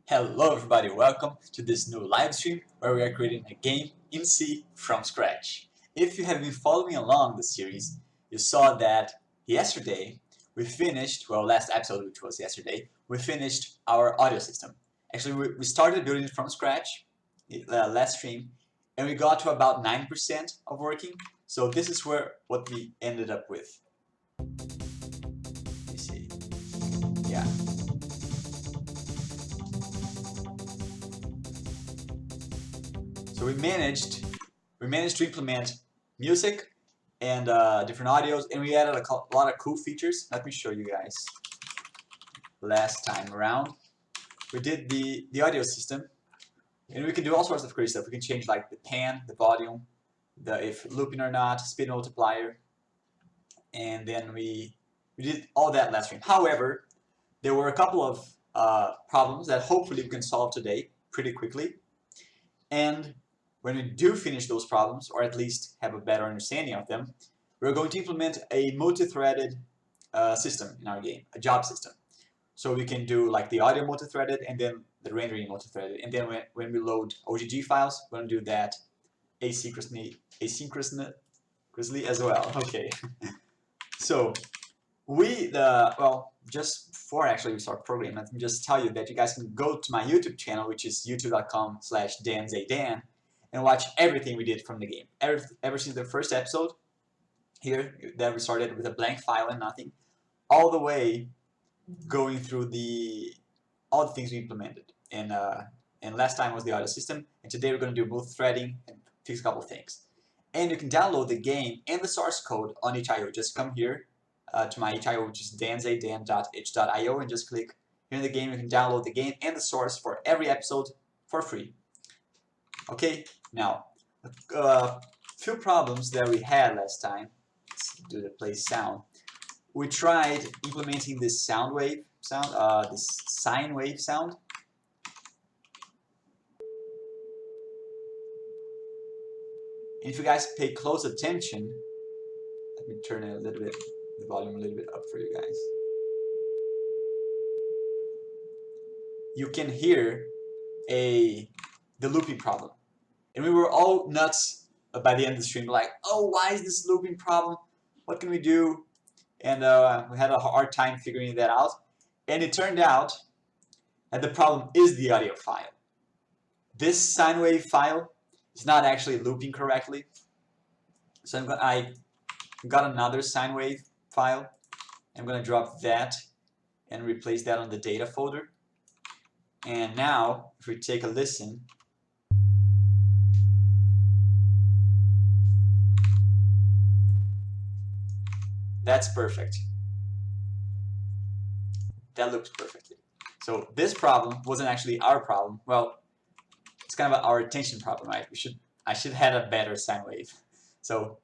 Hello everybody, welcome to this new live stream where we are creating a game in C from scratch. If you have been following along the series, you saw that yesterday we finished, well last episode which was yesterday, we finished our audio system. Actually we started building it from scratch last stream and we got to about 9% of working. So this is what we ended up with. Let me see. Yeah. So we managed to implement music and different audios, and we added a lot of cool features. Let me show you guys. Last time around, we did the audio system, and we can do all sorts of crazy stuff. We can change like the pan, the volume, if looping or not, speed multiplier, and then we did all that last stream. However, there were a couple of problems that hopefully we can solve today pretty quickly. And when we do finish those problems, or at least have a better understanding of them, we're going to implement a multi-threaded system in our game, a job system. So we can do like the audio multi-threaded and then the rendering multi-threaded. And then when we load OGG files, we're going to do that asynchronously as well. Okay. So just before actually we start programming, let me just tell you that you guys can go to my YouTube channel, which is youtube.com/danzaydan, and watch everything we did from the game. Ever since the first episode here that we started with a blank file and nothing, all the way going through all the things we implemented. And last time was the audio system, and today we're going to do multi-threading and fix a couple of things. And you can download the game and the source code on itch.io. Just come here to my itch.io, which is danzaydan.itch.io, and just click here in the game. You can download the game and the source for every episode for free. Okay, now a few problems that we had last time. Let's do the play sound. We tried implementing this sound wave sound, this sine wave sound. And if you guys pay close attention, let me turn the volume a little bit up for you guys. You can hear the looping problem. And we were all nuts by the end of the stream, like, oh, why is this looping problem? What can we do? And we had a hard time figuring that out. And it turned out that the problem is the audio file. This sine wave file is not actually looping correctly. So I got another sine wave file. I'm going to drop that and replace that on the data folder. And now, if we take a listen, that's perfect. That loops perfectly. So this problem wasn't actually our problem. Well, it's kind of our attention problem, right? I should have had a better sine wave. So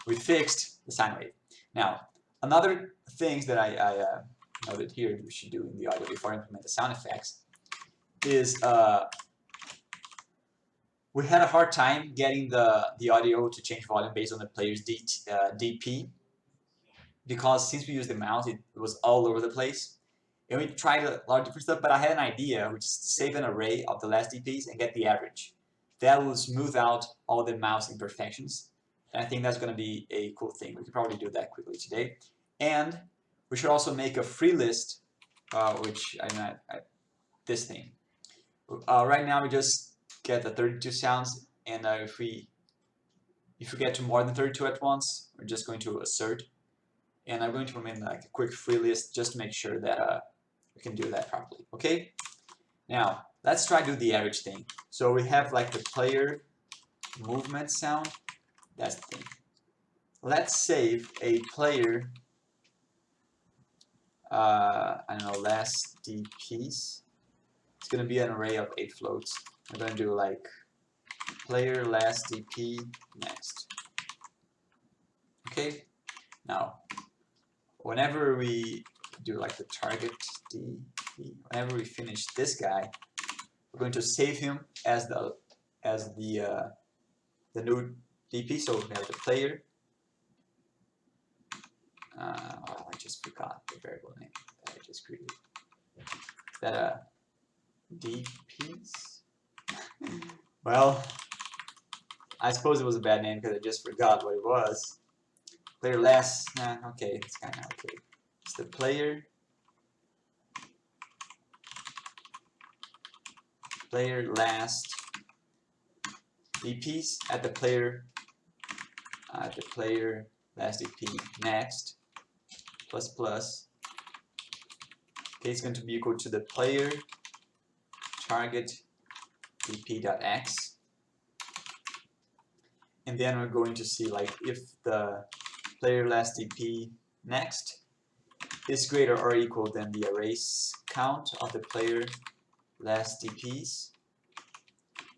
we fixed the sine wave. Now, another things that I noted here we should do in the audio before I implement the sound effects is we had a hard time getting the audio to change volume based on the player's DP, because since we used the mouse, it was all over the place. And we tried a lot of different stuff, but I had an idea, which is to save an array of the last DPs and get the average. That will smooth out all the mouse imperfections. And I think that's going to be a cool thing. We could probably do that quickly today. And we should also make a free list, which this thing. Right now we just get the 32 sounds, and if we get to more than 32 at once, we're just going to assert. And I'm going to implement like a quick free list just to make sure that we can do that properly. Okay. Now let's try to do the average thing. So we have like the player movement sound. That's the thing. Let's save a player. I don't know, last DPs. It's gonna be an array of 8 floats. I'm gonna do like player last DP next. Okay. Now, whenever we do like the target DP, whenever we finish this guy, we're going to save him as the new DP. So we have the player. I just forgot the variable name that I just created. DPs. Well, I suppose it was a bad name because I just forgot what it was. Player last. Nah, okay, it's kind of okay. It's the player last DPs at the player last DP next plus plus. Okay, it's going to be equal to the player target dp.x, and then we're going to see like if the player last dp next is greater or equal than the arrays count of the player last dps.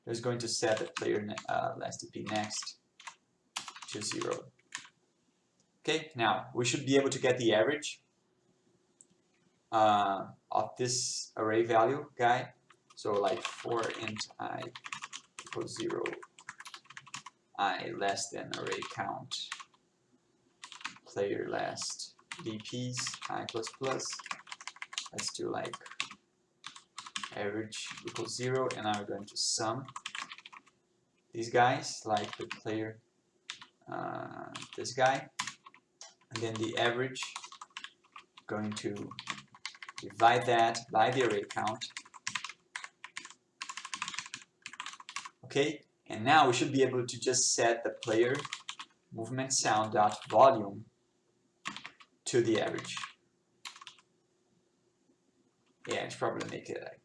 There's going to set the player last dp next to 0. Okay, now we should be able to get the average of this array value guy. So like for int I equals 0, I less than array count player last dps I plus plus. Let's do like average equals 0, and now we're going to sum these guys, like the player this guy, and then the average going to divide that by the array count. Okay, and now we should be able to just set the player movement sound dot volume to the average. Yeah, I should probably make it like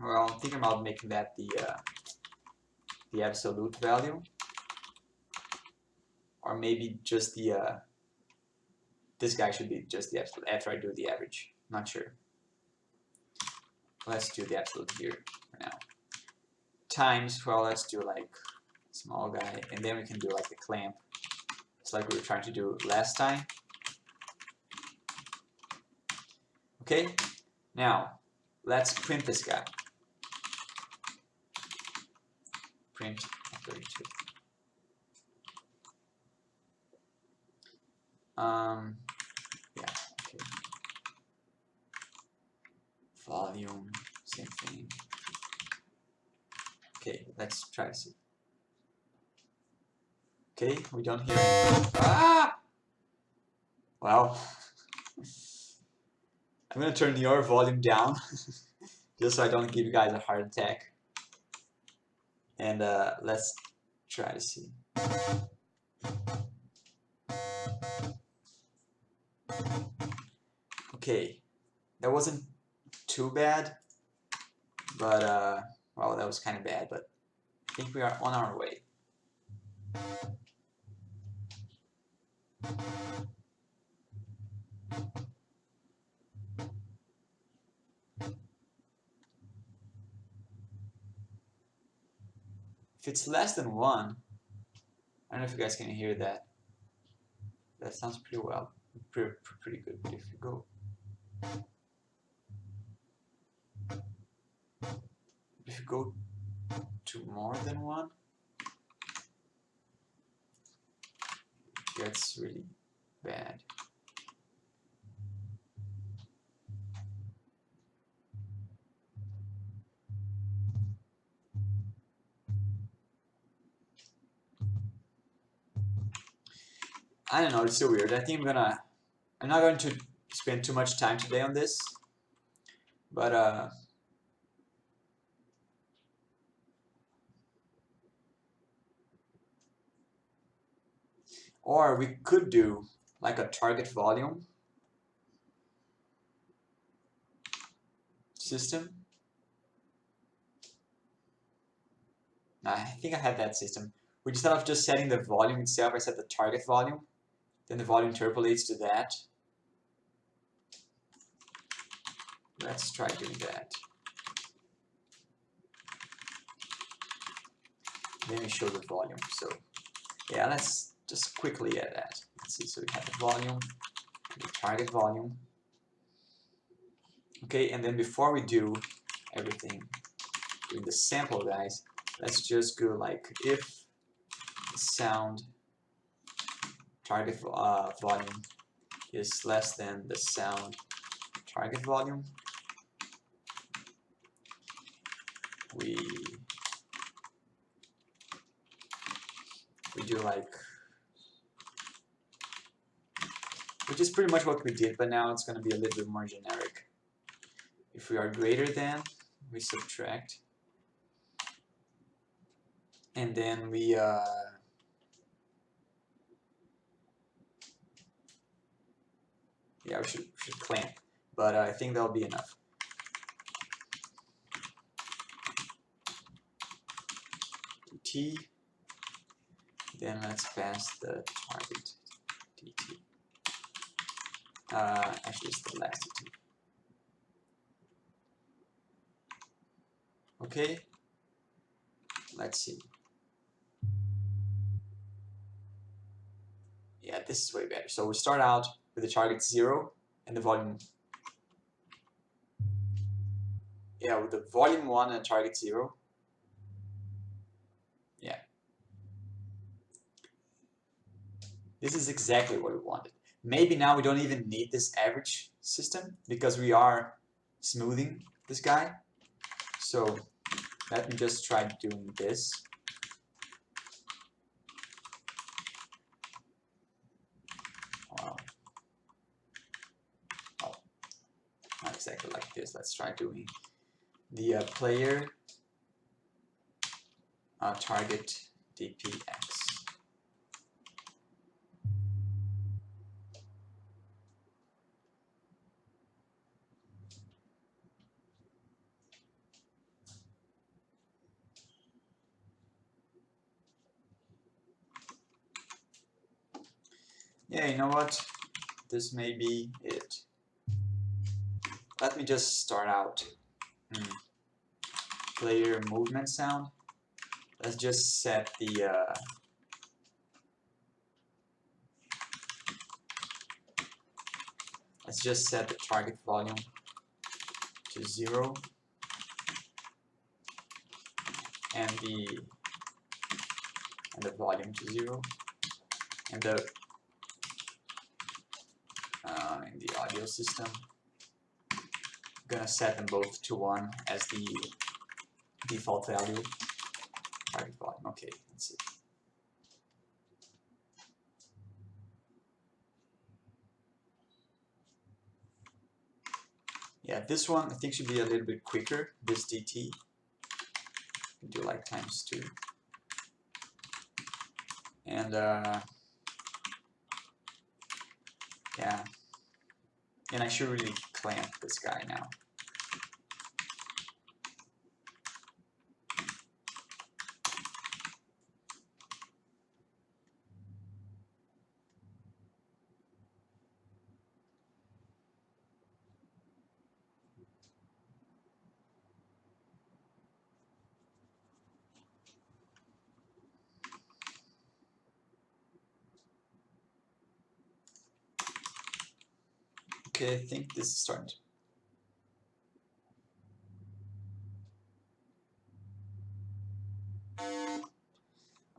well, I'm thinking about making that the absolute value, or maybe just the this guy should be just the absolute after I do the average. Not sure. Let's do the absolute here for now. Times, well, let's do like small guy, and then we can do like the clamp. It's like we were trying to do last time. Okay, now let's print this guy. Print 32. Yeah, okay. Volume, same thing. Okay, let's try to see. Okay, we don't hear anything. Ah! Well, I'm gonna turn your volume down just so I don't give you guys a heart attack. And let's try to see. Okay, that wasn't too bad, but well, that was kind of bad, but I think we are on our way. If it's less than 1, I don't know if you guys can hear that. That sounds pretty well, pretty good. But if you go, to more than 1, it gets really bad. I don't know, it's so weird. I think I'm not going to spend too much time today on this, but or we could do like a target volume system. I think I had that system. Which instead of just setting the volume itself, I set the target volume. Then the volume interpolates to that. Let's try doing that. Then we show the volume. So yeah, let's just quickly add that. Let's see. So we have the volume, the target volume. Okay, and then before we do everything, doing the sample guys, let's just go like if sound target volume is less than the sound target volume, we do like, which is pretty much what we did, but now it's going to be a little bit more generic. If we are greater than, we subtract, and then we yeah, we should clamp, but I think that'll be enough. dt, then let's pass the target dt. Actually, it's the last dt. Okay, let's see. Yeah, this is way better. So we start out with the target 0 and the volume. Yeah, with the volume 1 and target 0. Yeah. This is exactly what we wanted. Maybe now we don't even need this average system because we are smoothing this guy. So let me just try doing this. Wow. Oh, not exactly like this. Let's try doing the player target dpx. Yeah, you know what? This may be it. Let me just start out. Player movement sound. Let's just set the target volume to 0 and the volume to 0 and the in the audio system. I'm gonna set them both to 1 as the default value. Target volume. Okay, let's see. Yeah, this one I think should be a little bit quicker. This dt. Do like ×2. And yeah. And I should really clamp this guy now. Okay, I think this is starting to.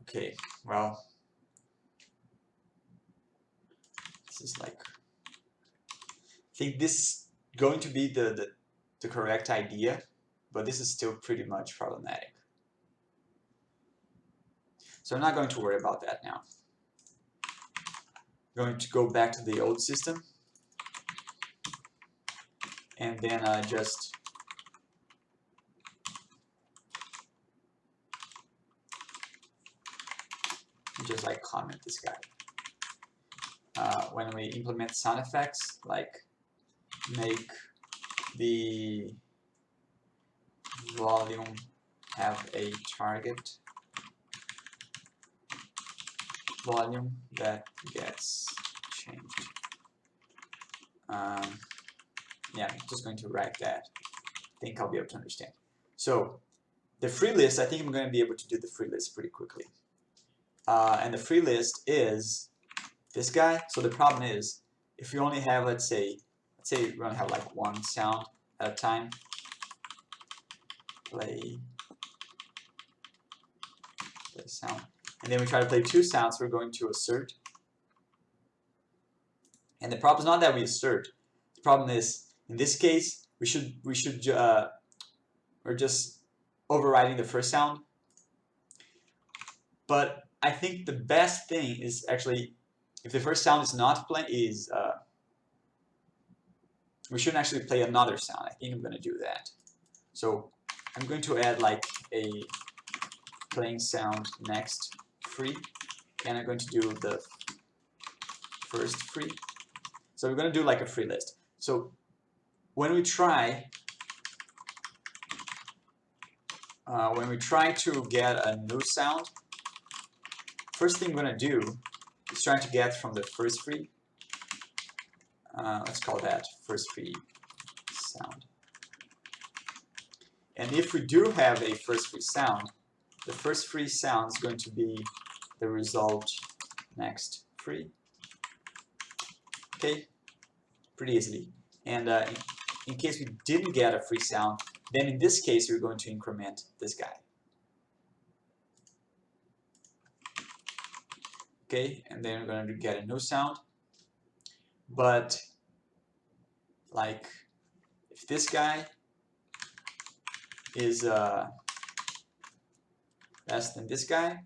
Okay, well, this is like, I think this is going to be the correct idea, but this is still pretty much problematic. So I'm not going to worry about that now. I'm going to go back to the old system, and then just like comment this guy. When we implement sound effects, like make the volume have a target volume that gets changed. Yeah, I'm just going to write that. I think I'll be able to understand. So the free list, I think I'm going to be able to do the free list pretty quickly. And the free list is this guy. So the problem is, if you only have, let's say we only have like one sound at a time. Play sound. and then we try to play two sounds, we're going to assert. And the problem is not that we assert. The problem is, in this case, we're just overriding the first sound. But I think the best thing is actually, if the first sound is not playing, we shouldn't actually play another sound. I think I'm going to do that. So I'm going to add like a playing sound next free, and I'm going to do the first free. So we're going to do like a free list. So when we try to get a new sound, first thing we're going to do is try to get from the first free. Let's call that first free sound. And if we do have a first free sound, the first free sound is going to be the result next free. Okay, pretty easily. And in case we didn't get a free sound, then in this case we're going to increment this guy. Okay, and then we're going to get a new sound. But like if this guy is less than this guy,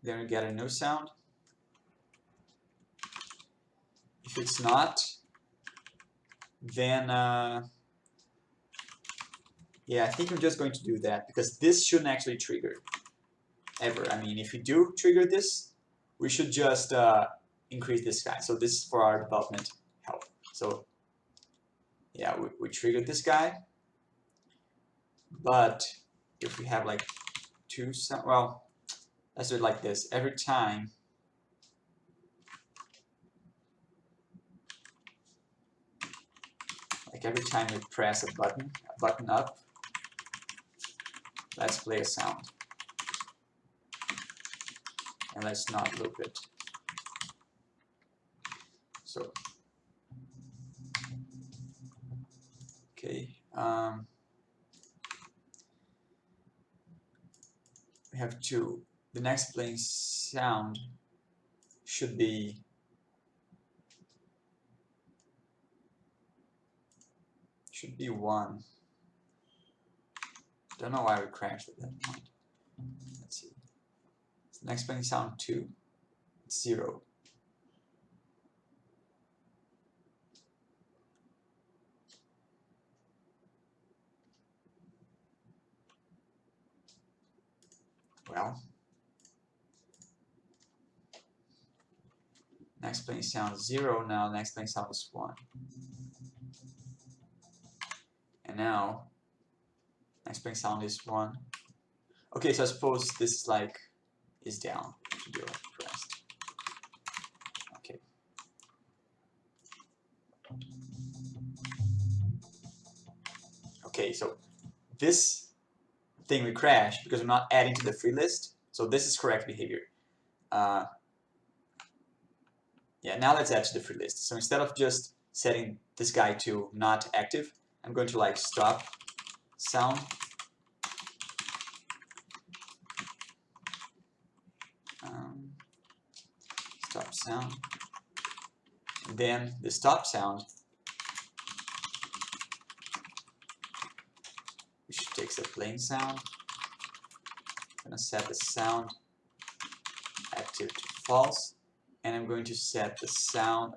then we get a new sound. If it's not, then yeah, I think I'm just going to do that because this shouldn't actually trigger ever. I mean, if we do trigger this, we should just increase this guy. So this is for our development help. So yeah, we triggered this guy, but if we have like two sound, well, let's do it like this. Every time we press a button up, let's play a sound. And let's not loop it. So, okay. We have two. The next playing sound should be one. Don't know why we crashed at that point. Let's see. The next playing sound 2. It's 0. Well, next playing sound is 0. Now next playing sound is 1. And now next playing sound is 1. Okay, so I suppose this is down. Should be like pressed. Okay. Okay, so this thing we crashed because we're not adding to the free list. So this is correct behavior. Yeah, now let's add to the free list. So instead of just setting this guy to not active, I'm going to like stop sound. Stop sound. And then the stop sound, which takes a playing sound. I'm going to set the sound active to false. And I'm going to set the sound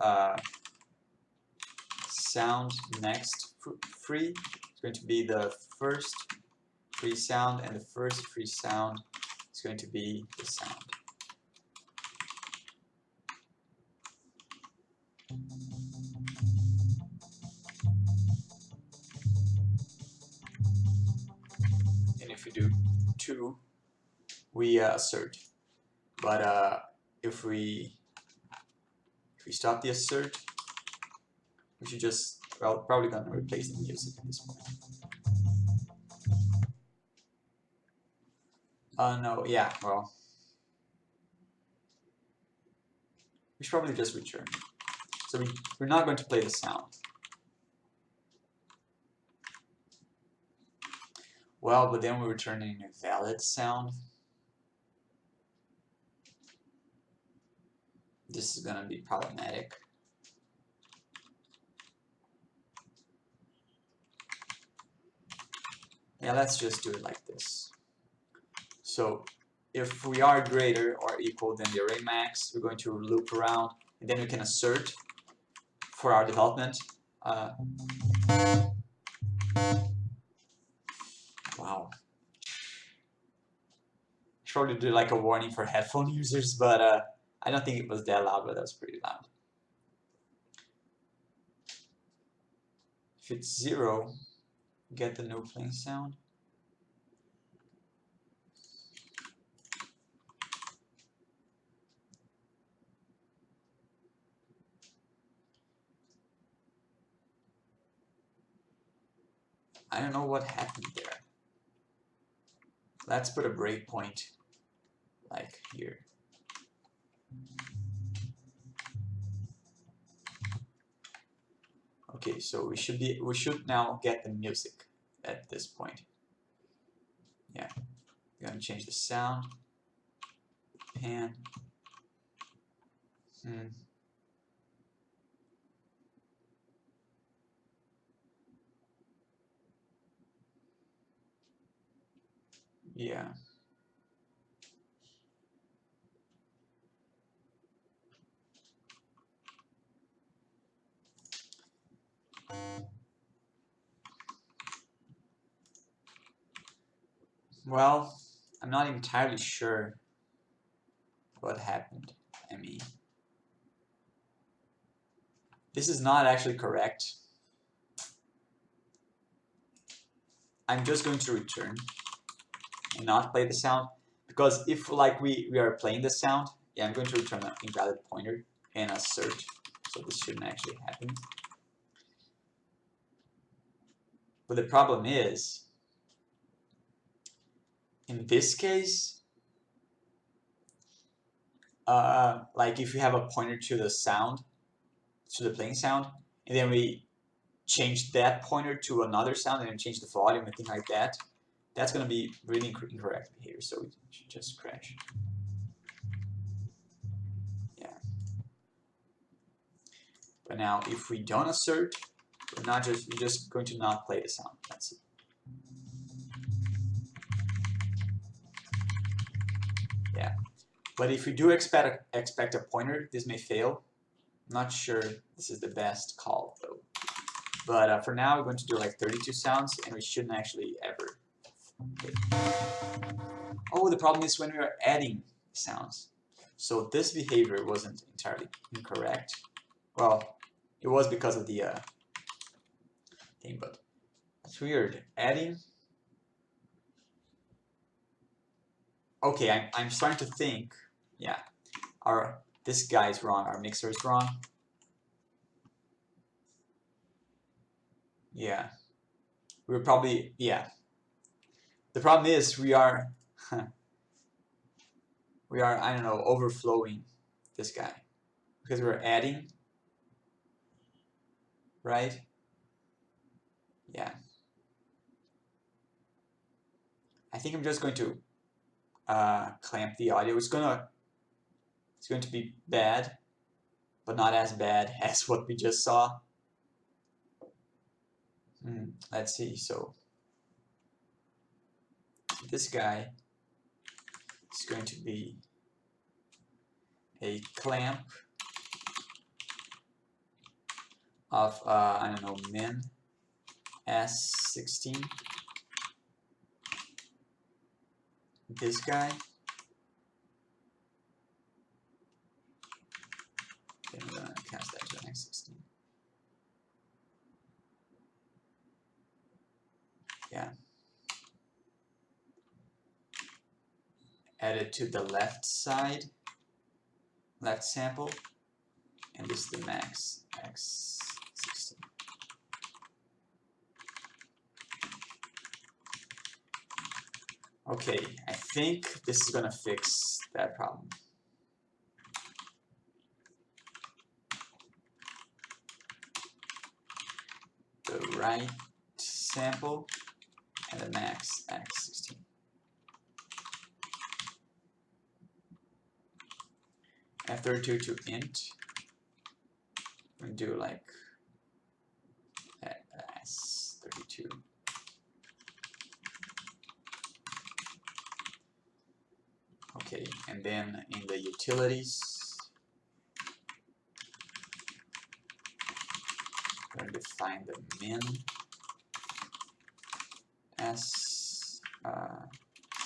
sound next free. It's going to be the first free sound, and the first free sound is going to be the sound. And if we do 2, we assert. But if we stop the assert, we should just, well, probably gonna replace the music at this point. No, yeah, well, we should probably just return. So we're not going to play the sound. Well, but then we're returning a valid sound. This is gonna be problematic. Yeah, let's just do it like this. So if we are greater or equal than the array max, we're going to loop around, and then we can assert for our development. Wow. Probably do like a warning for headphone users, but I don't think it was that loud, but that was pretty loud. If it's 0, get the no playing sound. I don't know what happened there. Let's put a breakpoint like here. Okay, so we should now get the music at this point. Yeah, I'm gonna change the sound. Pan. Yeah. Well, I'm not entirely sure what happened. I mean, this is not actually correct. I'm just going to return and not play the sound, because if like we are playing the sound, yeah, I'm going to return an invalid pointer and assert, so this shouldn't actually happen. But the problem is, in this case, like if we have a pointer to the sound, to the playing sound, and then we change that pointer to another sound and then change the volume and things like that, that's going to be really incorrect behavior, so we should just crash. Yeah. But now, if we don't assert, we're just going to not play the sound. That's it. Yeah. But if we do expect a pointer, this may fail. I'm not sure this is the best call though. But for now, we're going to do like 32 sounds, and we shouldn't actually ever. Okay. Oh, the problem is when we are adding sounds. So this behavior wasn't entirely incorrect. Well, it was because of the thing, but it's weird. Adding. Okay, I'm starting to think. Yeah, this guy is wrong. Our mixer is wrong. Yeah, we're probably The problem is we are I don't know, overflowing this guy because we're adding, right? Yeah. I think I'm just going to clamp the audio. It's going to be bad, but not as bad as what we just saw. Let's see. So this guy is going to be a clamp of I don't know, min s16. This guy. Then we're gonna cast that to the next 16. Yeah. Add it to the left side, left sample, and this is the max x16. Okay, I think this is gonna fix that problem. The right sample and the max x16. f32 to int. We do like s32. Okay, and then in the utilities, we're going to define the min as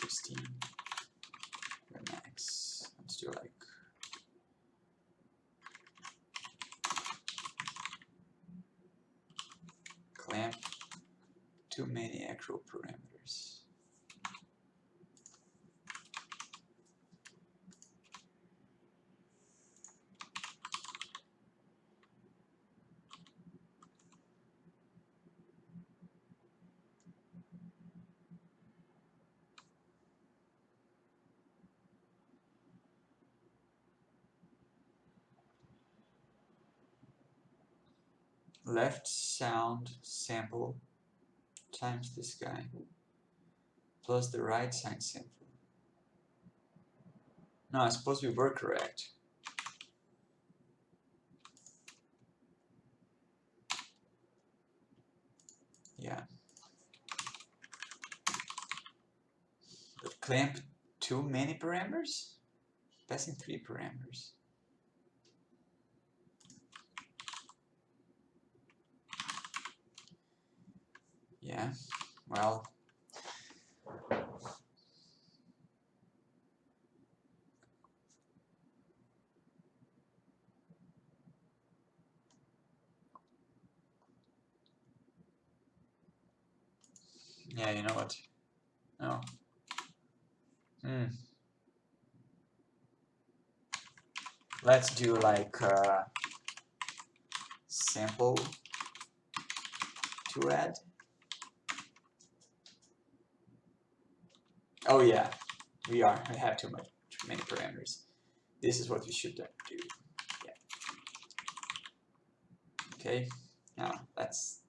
16, the max. Let's do like clamp too many actual parameters. Left sound sample times this guy plus the right side sample. No, I suppose we were correct. Yeah. But clamp too many parameters? Passing 3 parameters. Yeah, well, yeah, you know what? No. Let's do like sample to add. Oh yeah, we have too many parameters. This is what we should do. Yeah. Okay. Now let's.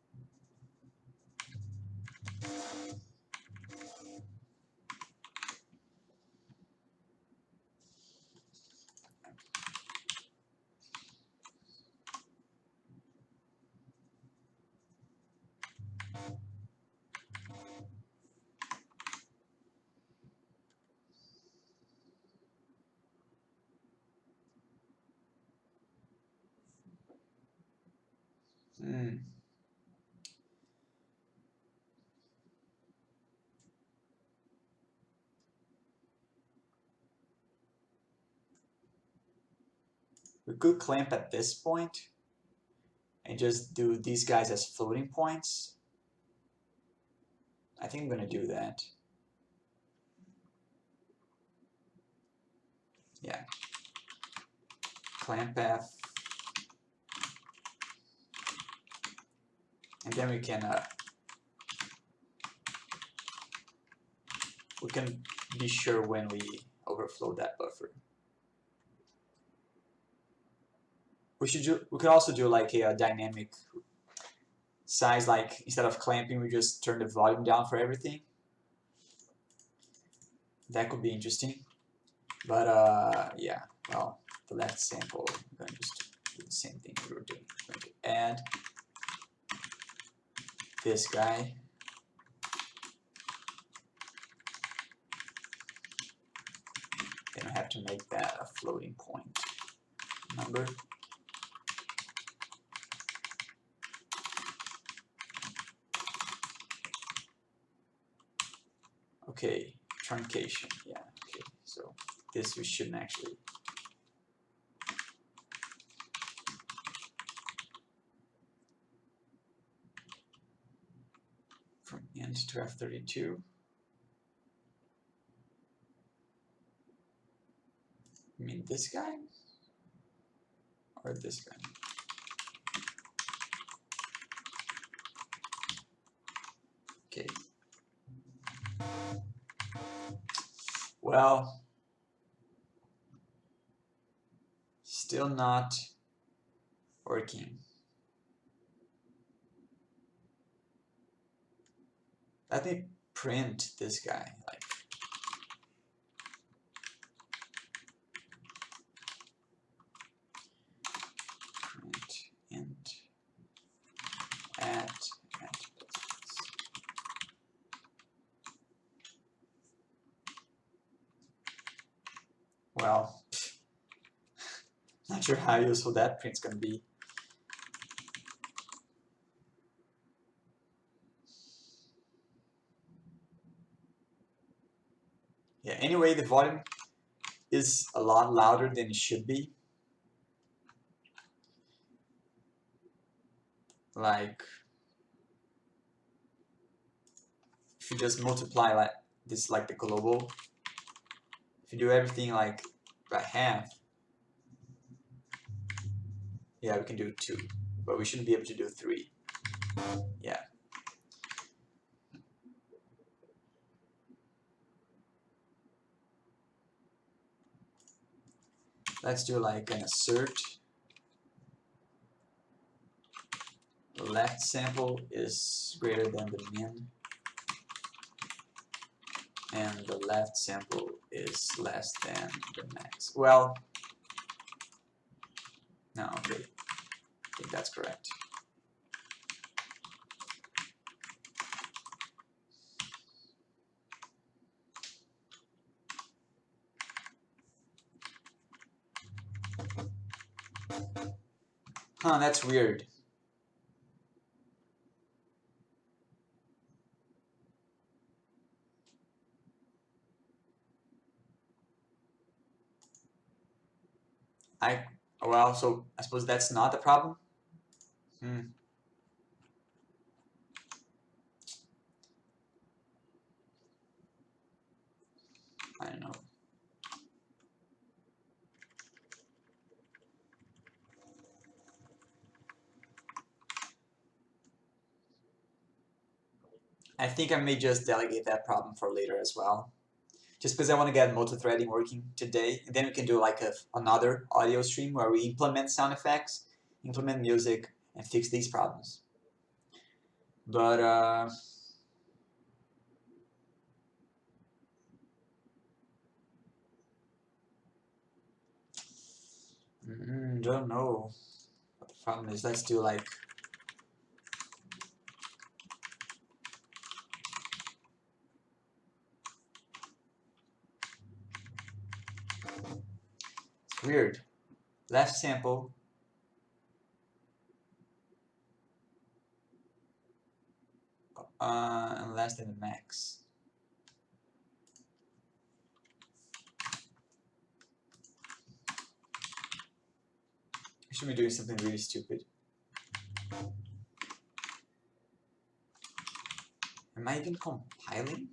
We could clamp at this point and just do these guys as floating points. I think I'm gonna do that. Yeah. Clamp F. And then we can be sure when we overflow that buffer. We could also do like a dynamic size, like instead of clamping, we just turn the volume down for everything. That could be interesting. But yeah, well, the left sample, I'm going to just do the same thing we were doing. I'm going to add this guy. Then I have to make that a floating point number. Okay, truncation, yeah, okay, so this we shouldn't actually. From int to f32. You mean this guy? Or this guy? Okay. Well, still not working. Let me print this guy. Like, well, not sure how useful that print's gonna be. Yeah, anyway, the volume is a lot louder than it should be. Like, if you just multiply like this, like the global, if you do everything like by half, yeah, we can do 2, but we shouldn't be able to do 3. Yeah. Let's do like an assert. The left sample is greater than the min, and the left sample is less than the max. Well, no, okay, I think that's correct. Huh, that's weird. Well, so I suppose that's not the problem. I don't know. I think I may just delegate that problem for later as well. Just because I want to get multi-threading working today, and then we can do like another audio stream where we implement sound effects, implement music, and fix these problems. But don't know what the problem is. Let's do like it's weird. Left sample. And less than the max. I should be doing something really stupid. Am I even compiling?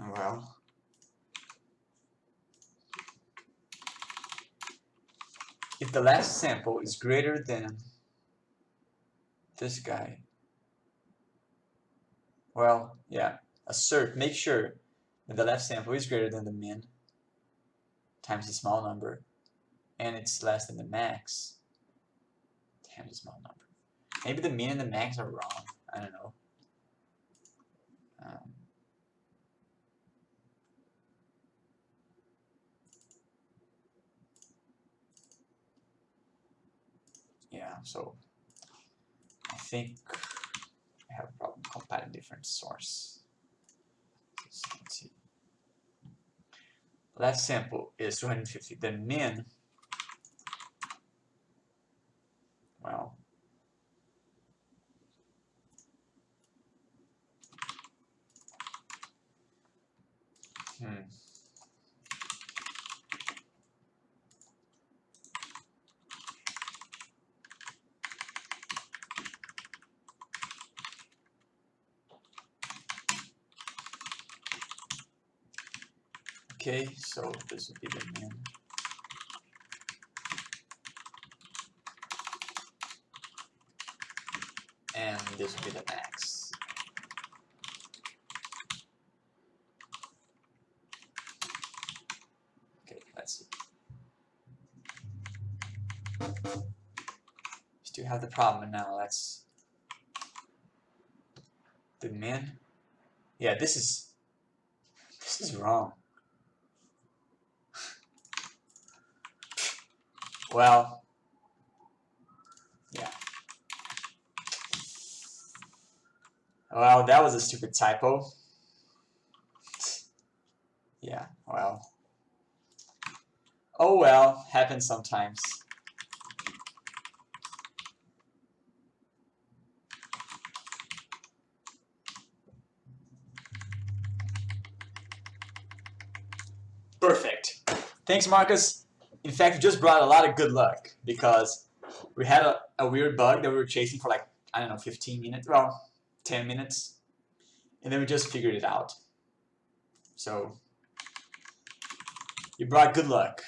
Oh well. If the last sample is greater than this guy, well, yeah, assert, make sure that the left sample is greater than the min times the small number, and it's less than the max times the small number. Maybe the min and the max are wrong. I don't know. Yeah, so I think I have a problem compiling different source. So let's see. Left sample is 250. The min, well, okay, so this would be the min. And this would be the max. Okay, let's see. Still have the problem, and now let's the min. Yeah, this is wrong. Well, yeah. Well, that was a stupid typo. Yeah, well. Oh well, happens sometimes. Perfect. Thanks, Marcus. In fact, you just brought a lot of good luck because we had a weird bug that we were chasing for like, I don't know, 15 minutes, well, 10 minutes. And then we just figured it out. So, you brought good luck.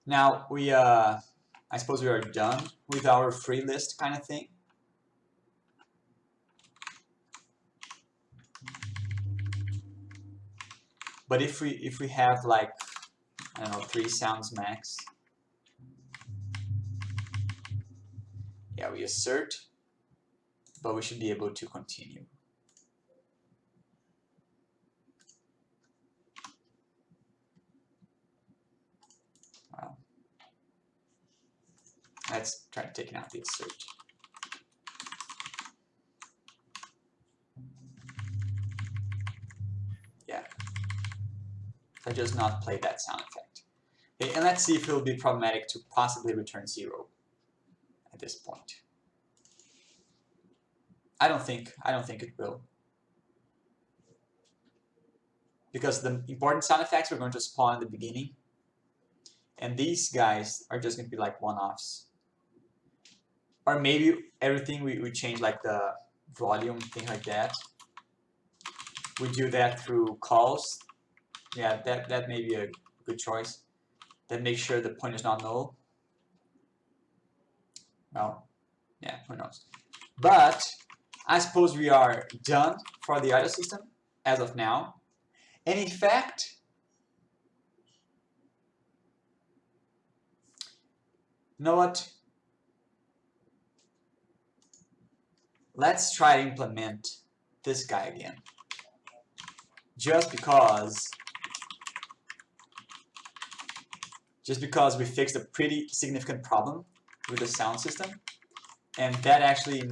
Now I suppose we are done with our free list kind of thing. But if we have like, I don't know, 3 sounds max. Yeah, we assert, but we should be able to continue. Wow. Let's try taking out the assert. Yeah. I just not play that sound effect. Okay, and let's see if it will be problematic to possibly return 0 at this point. I don't think it will. Because the important sound effects we're going to spawn in the beginning. And these guys are just going to be like one-offs. Or maybe everything we change, like the volume, thing like that. We do that through calls. Yeah, that may be a good choice. Then make sure the point is not null. Well, yeah, who knows. But I suppose we are done for the audio system as of now. And in fact, you know what? Let's try to implement this guy again. Just because we fixed a pretty significant problem with the sound system, and that actually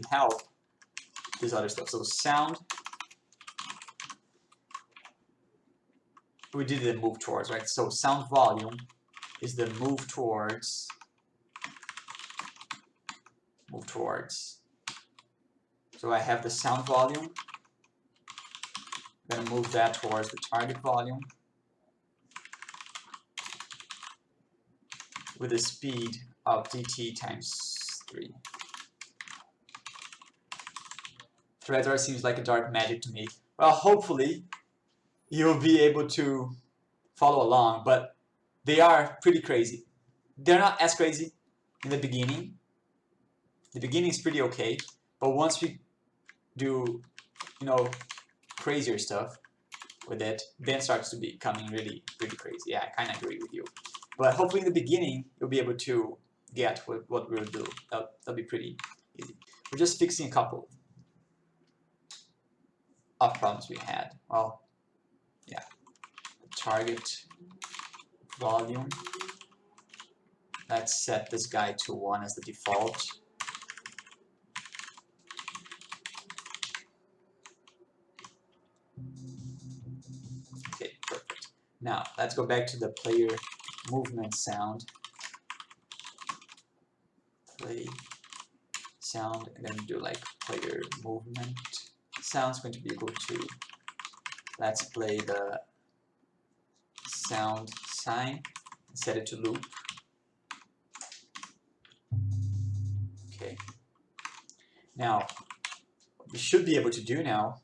helped this other stuff. So sound, we did the move towards, right? So sound volume is the move towards. So I have the sound volume. I'm going to move that towards the target volume with a speed of dt times 3. Threads seems like a dark magic to me. Well, hopefully you'll be able to follow along, but they are pretty crazy. They're not as crazy in the beginning. The beginning is pretty okay, but once we do, crazier stuff with it, then it starts to be becoming really, really crazy. Yeah, I kind of agree with you. But hopefully in the beginning, you'll be able to get what we'll do. That'll be pretty easy. We're just fixing a couple of problems we had. Well, yeah, the target volume. Let's set this guy to 1 as the default. Okay, perfect. Now, let's go back to the player movement sound. Play sound, and then do like player movement. Sound's going to be equal to, let's play the sound sign and set it to loop. Okay. Now, what we should be able to do now,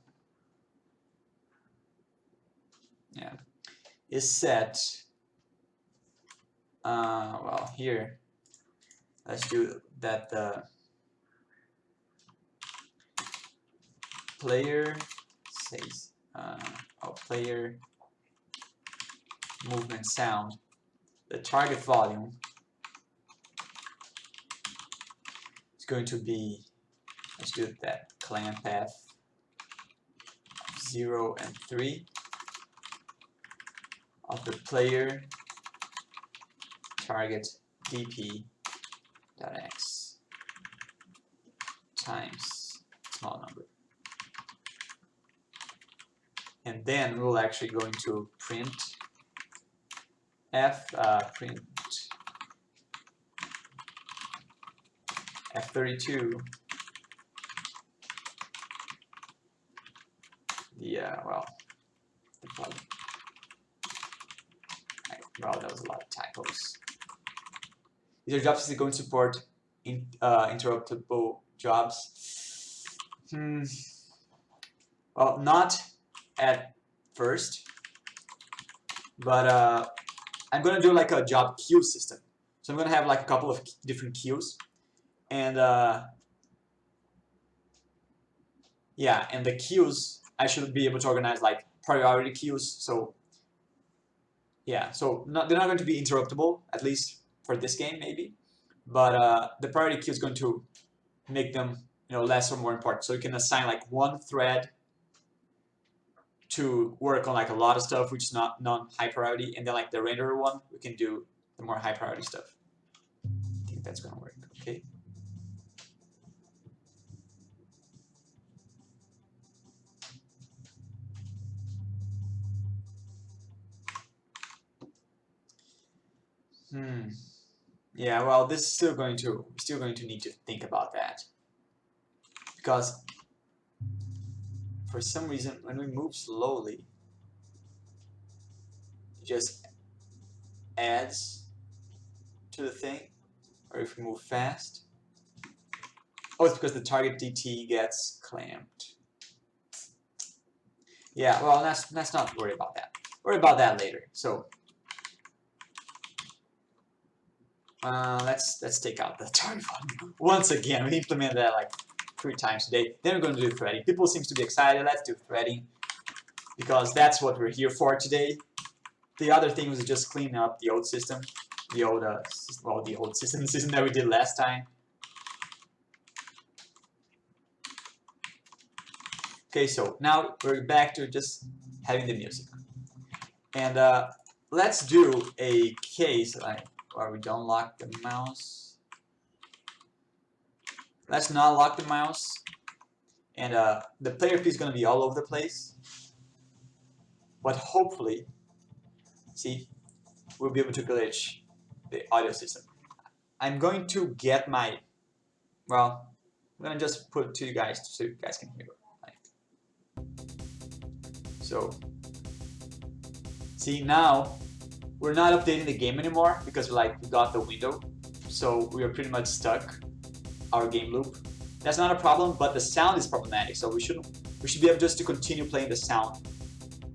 is set, well, here, let's do that the player says, player movement sound, the target volume is going to be, let's do that clamp path 0 and 3 of the player target dp.x. times small number. And then we'll actually going to print print f32. Well, that was a lot of typos. Is your job system going to support interruptible jobs? Well, not at first, but I'm going to do like a job queue system. So I'm going to have like a couple of different queues, and yeah, and the queues I should be able to organize like priority queues. So yeah, so they're not going to be interruptible, at least for this game maybe, but the priority queue is going to make them less or more important. So you can assign like one thread to work on like a lot of stuff which is not non-high priority, and then like the renderer one we can do the more high priority stuff. I think that's gonna work. Okay. Yeah, well, this is still going to need to think about that, because for some reason when we move slowly it just adds to the thing, or if we move fast, oh, it's because the target DT gets clamped. Yeah, well, let's not worry about that. Worry about that later. So let's take out the target one. Once again, we implemented that like 3 times today. Then we're going to do threading. People seem to be excited. Let's do threading, because that's what we're here for today. The other thing was just clean up the old system, the old system that we did last time. Okay, so now we're back to just having the music, and let's do a case like where we don't lock the mouse. Let's not lock the mouse, and the player P is going to be all over the place, but hopefully, see, we'll be able to glitch the audio system. I'm going to get my, well, I'm going to just put it to you guys so you guys can hear it. So, see, now we're not updating the game anymore because we got the window, so we are pretty much stuck our game loop. That's not a problem, but the sound is problematic, so we should be able just to continue playing the sound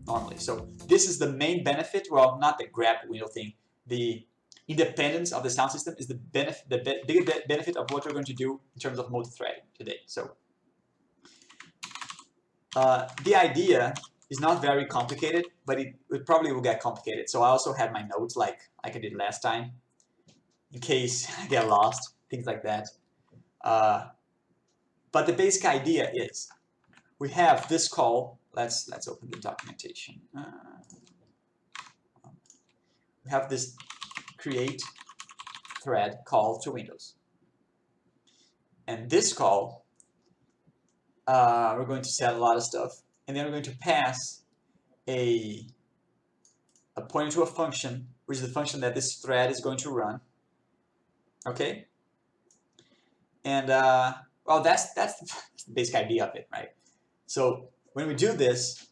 normally. So this is the main benefit. Well, not the grab window thing. The independence of the sound system is the big benefit of what we're going to do in terms of multi-threading today. So the idea is not very complicated, but it probably will get complicated. So I also had my notes like I did last time, in case I get lost, things like that. But the basic idea is we have this call. Let's open the documentation. We have this create thread call to Windows, and this call we're going to set a lot of stuff, and then we're going to pass a pointer to a function, which is the function that this thread is going to run. Okay, and well, that's the basic idea of it, right? So when we do this,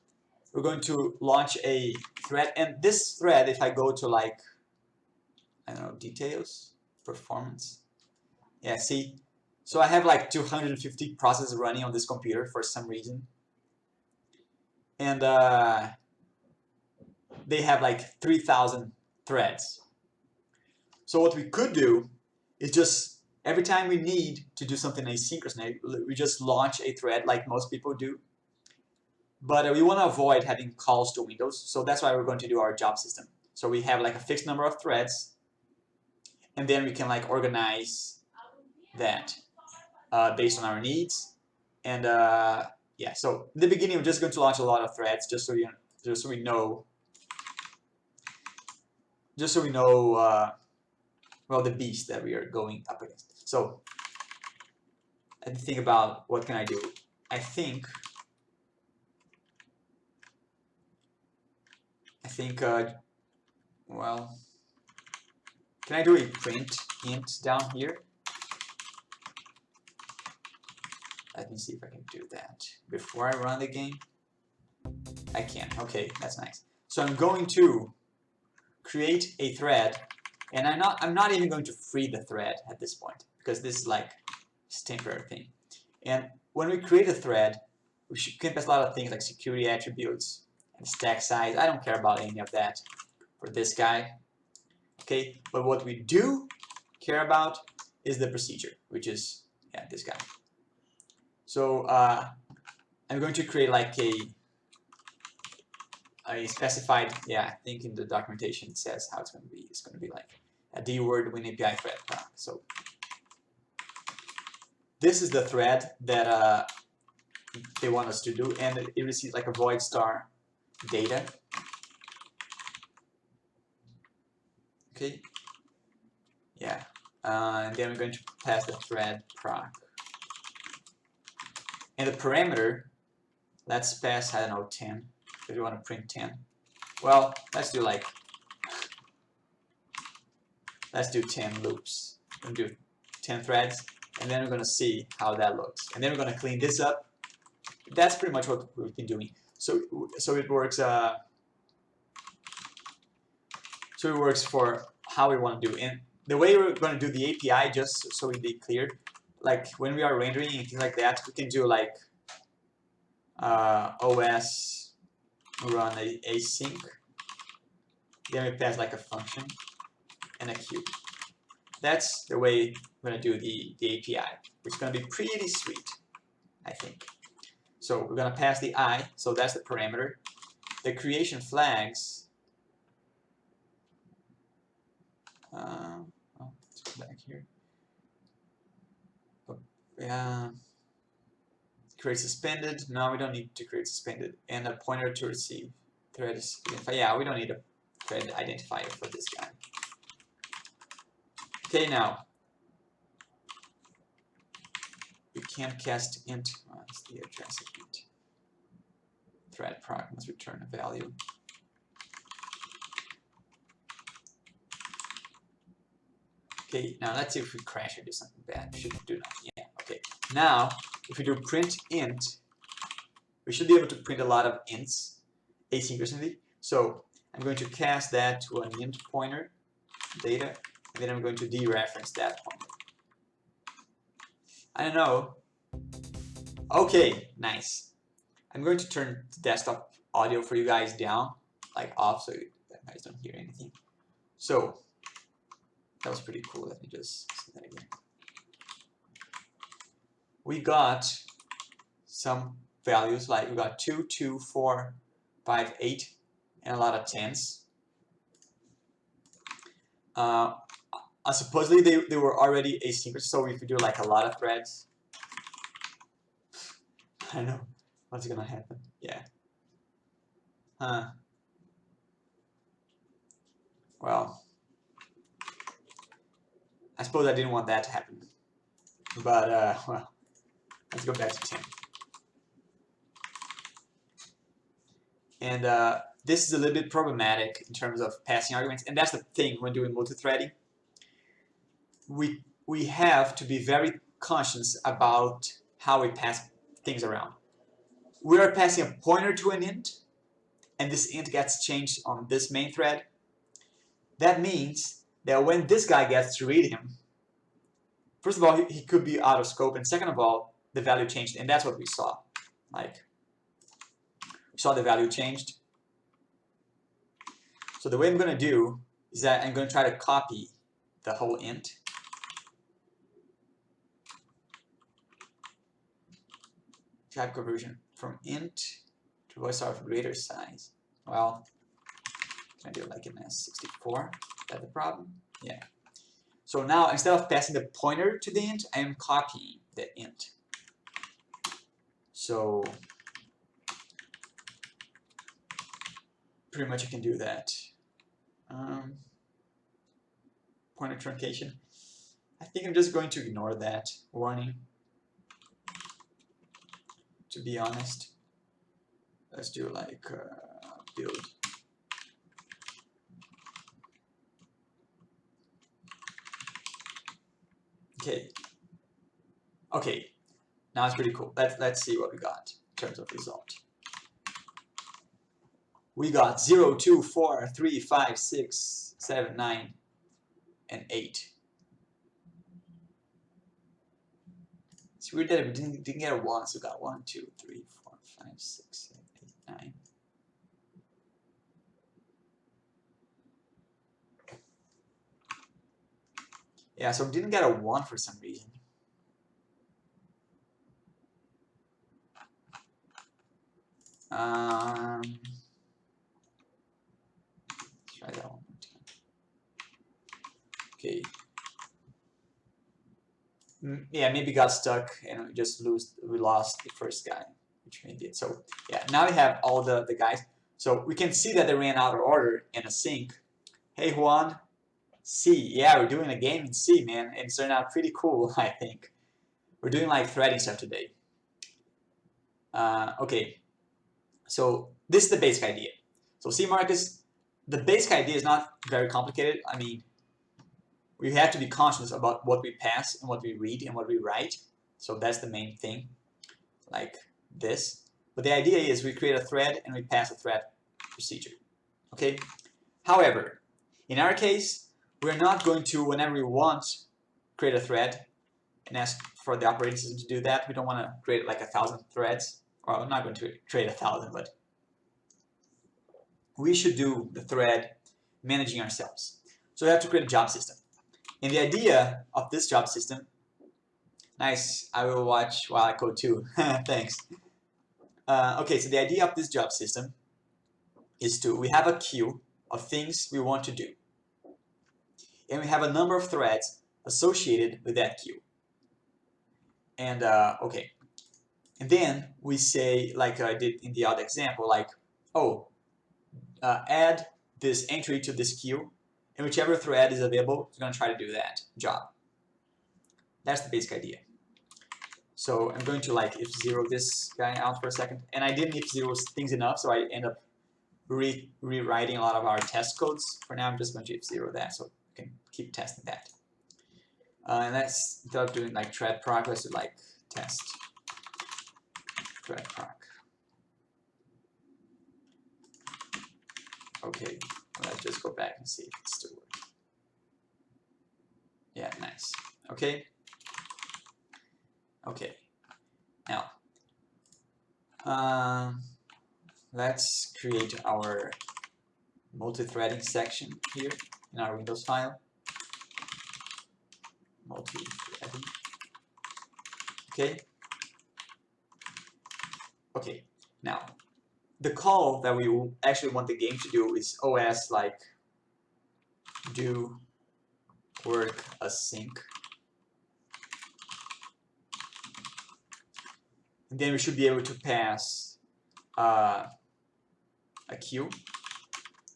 we're going to launch a thread, and this thread, if I go to like, I don't know, details, performance, yeah, see, so I have like 250 processes running on this computer for some reason, and they have like 3,000 threads. So what we could do is just every time we need to do something asynchronously, we just launch a thread like most people do. But we want to avoid having calls to Windows, so that's why we're going to do our job system. So we have like a fixed number of threads, and then we can like organize that based on our needs. And yeah, so in the beginning we're just going to launch a lot of threads just so we know well, the beast that we are going up against. So Let me think about what can I do. I think well, can I do a print int down here? Let me see if I can do that before I run the game. I can. Okay, that's nice. So I'm going to create a thread, and I'm not even going to free the thread at this point because this is like a temporary thing. And when we create a thread, we can pass a lot of things like security attributes and stack size. I don't care about any of that for this guy. Okay, but what we do care about is the procedure, which is this guy. So I'm going to create like a specified, I think in the documentation it says how it's going to be. It's going to be like a D word with API thread proc. So this is the thread that they want us to do, and it receives like a void star data. Okay. Yeah. And then we're going to pass the thread proc. And the parameter, let's pass, I don't know, 10. If you want to print 10. Well, let's do 10 loops. We're going to do 10 threads, and then we're going to see how that looks. And then we're going to clean this up. That's pretty much what we've been doing. So it works. So it works for how we want to do. And the way we're going to do the API, just so we be clear, like when we are rendering and things like that, we can do like OS run async. Then we pass like a function and a queue. That's the way we're going to do the API, which is going to be pretty sweet, I think. So we're going to pass the I, so that's the parameter. The creation flags, let's go back here. Create suspended. No, we don't need to create suspended. And a pointer to receive. Thread is identifier. Yeah, we don't need a thread identifier for this guy. Okay, now we can't cast int. That's the address of int. Thread proc must return a value. Okay, now let's see if we crash or do something bad. We shouldn't do nothing. Yeah, okay. Now, if we do print int, we should be able to print a lot of ints asynchronously. So I'm going to cast that to an int pointer data, and then I'm going to dereference that pointer. I don't know. Okay, nice. I'm going to turn the desktop audio for you guys down, like off, so you guys don't hear anything. So that was pretty cool. Let me just see that again. We got some values, like we got 2, 2, 4, 5, 8, and a lot of 10s. Supposedly they were already asynchronous, so if we do like a lot of threads, I don't know what's gonna happen. Yeah. Well, I suppose I didn't want that to happen. But well, let's go back to 10. And this is a little bit problematic in terms of passing arguments, and that's the thing when doing multithreading. We have to be very conscious about how we pass things around. We are passing a pointer to an int, and this int gets changed on this main thread. That means that when this guy gets to read him, first of all, he could be out of scope, and second of all, the value changed, and that's what we saw. Like, we saw the value changed. So the way I'm going to do is that I'm going to try to copy the whole int. Type conversion from int to voice of greater size. Well, can I do it like in S64? Is that the problem? Yeah. So now instead of passing the pointer to the int, I am copying the int. So pretty much I can do that. Pointer truncation. I think I'm just going to ignore that warning. to be honest. Let's do like build. Okay. Okay. Now it's pretty cool. Let's see what we got in terms of result. We got 0, 2, 4, 3, 5, 6, 7, 9, and 8. It's weird that we didn't get a 1, so we got 1, 2, 3, 4, 5, 6, 7, 8, 9. Yeah, so we didn't get a 1 for some reason. Let's try that one more time. Okay. Yeah, maybe got stuck and we lost the first guy, which we did. So yeah, now we have all the guys. So we can see that they ran out of order in async. Hey Juan, C. Yeah, we're doing a game in C, man, and it's turned out pretty cool, I think. We're doing like threading stuff today. Okay, so this is the basic idea. So C Marcus, the basic idea is not very complicated. I mean, we have to be conscious about what we pass and what we read and what we write. So that's the main thing, like this. But the idea is we create a thread and we pass a thread procedure. Okay. However, in our case, we're not going to, whenever we want, create a thread and ask for the operating system to do that. We don't want to create like 1,000 threads. Well, I'm not going to create 1,000, but we should do the thread managing ourselves. So we have to create a job system. And the idea of this job system, nice, I will watch while I code too. Thanks. Okay, so the idea of this job system is we have a queue of things we want to do. And we have a number of threads associated with that queue. And okay, and then we say, like I did in the other example, like, oh, add this entry to this queue, and whichever thread is available is going to try to do that job. That's the basic idea. So I'm going to like if zero this guy out for a second, and I didn't if zero things enough, so I end up rewriting a lot of our test codes. For now, I'm just going to if zero that, so we can keep testing that. And that's instead of doing like thread proc, let's do like test thread proc. Okay, let's just go back and see if it still works. Yeah, nice. Okay. Okay. Now, let's create our multi-threading section here in our Windows file. Multi-threading. Okay. Okay. Now, the call that we actually want the game to do is OS like do work async. And then we should be able to pass a queue,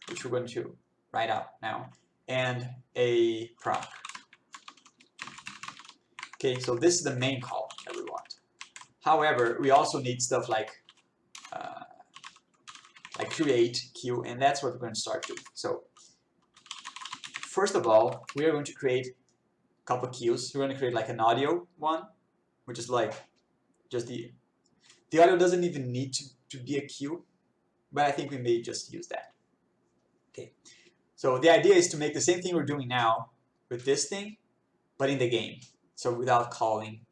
which we're going to write out now, and a proc. Okay, so this is the main call that we want. However, we also need stuff like create queue, and that's what we're going to start doing. So first of all, we are going to create a couple of queues. We're going to create like an audio one, which is like just the audio doesn't even need to be a queue, but I think we may just use that. Okay, so the idea is to make the same thing we're doing now with this thing, but in the game. So without calling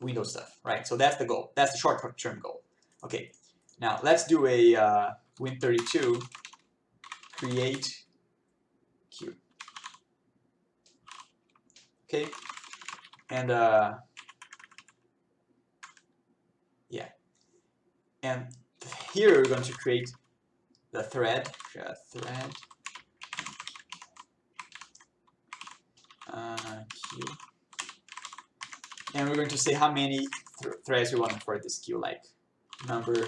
Windows stuff, right? So that's the goal. That's the short-term goal. Okay, now let's do a Win32 create queue. Okay, and yeah, and here we're going to create the thread, queue, and we're going to say how many threads we want for this queue, like number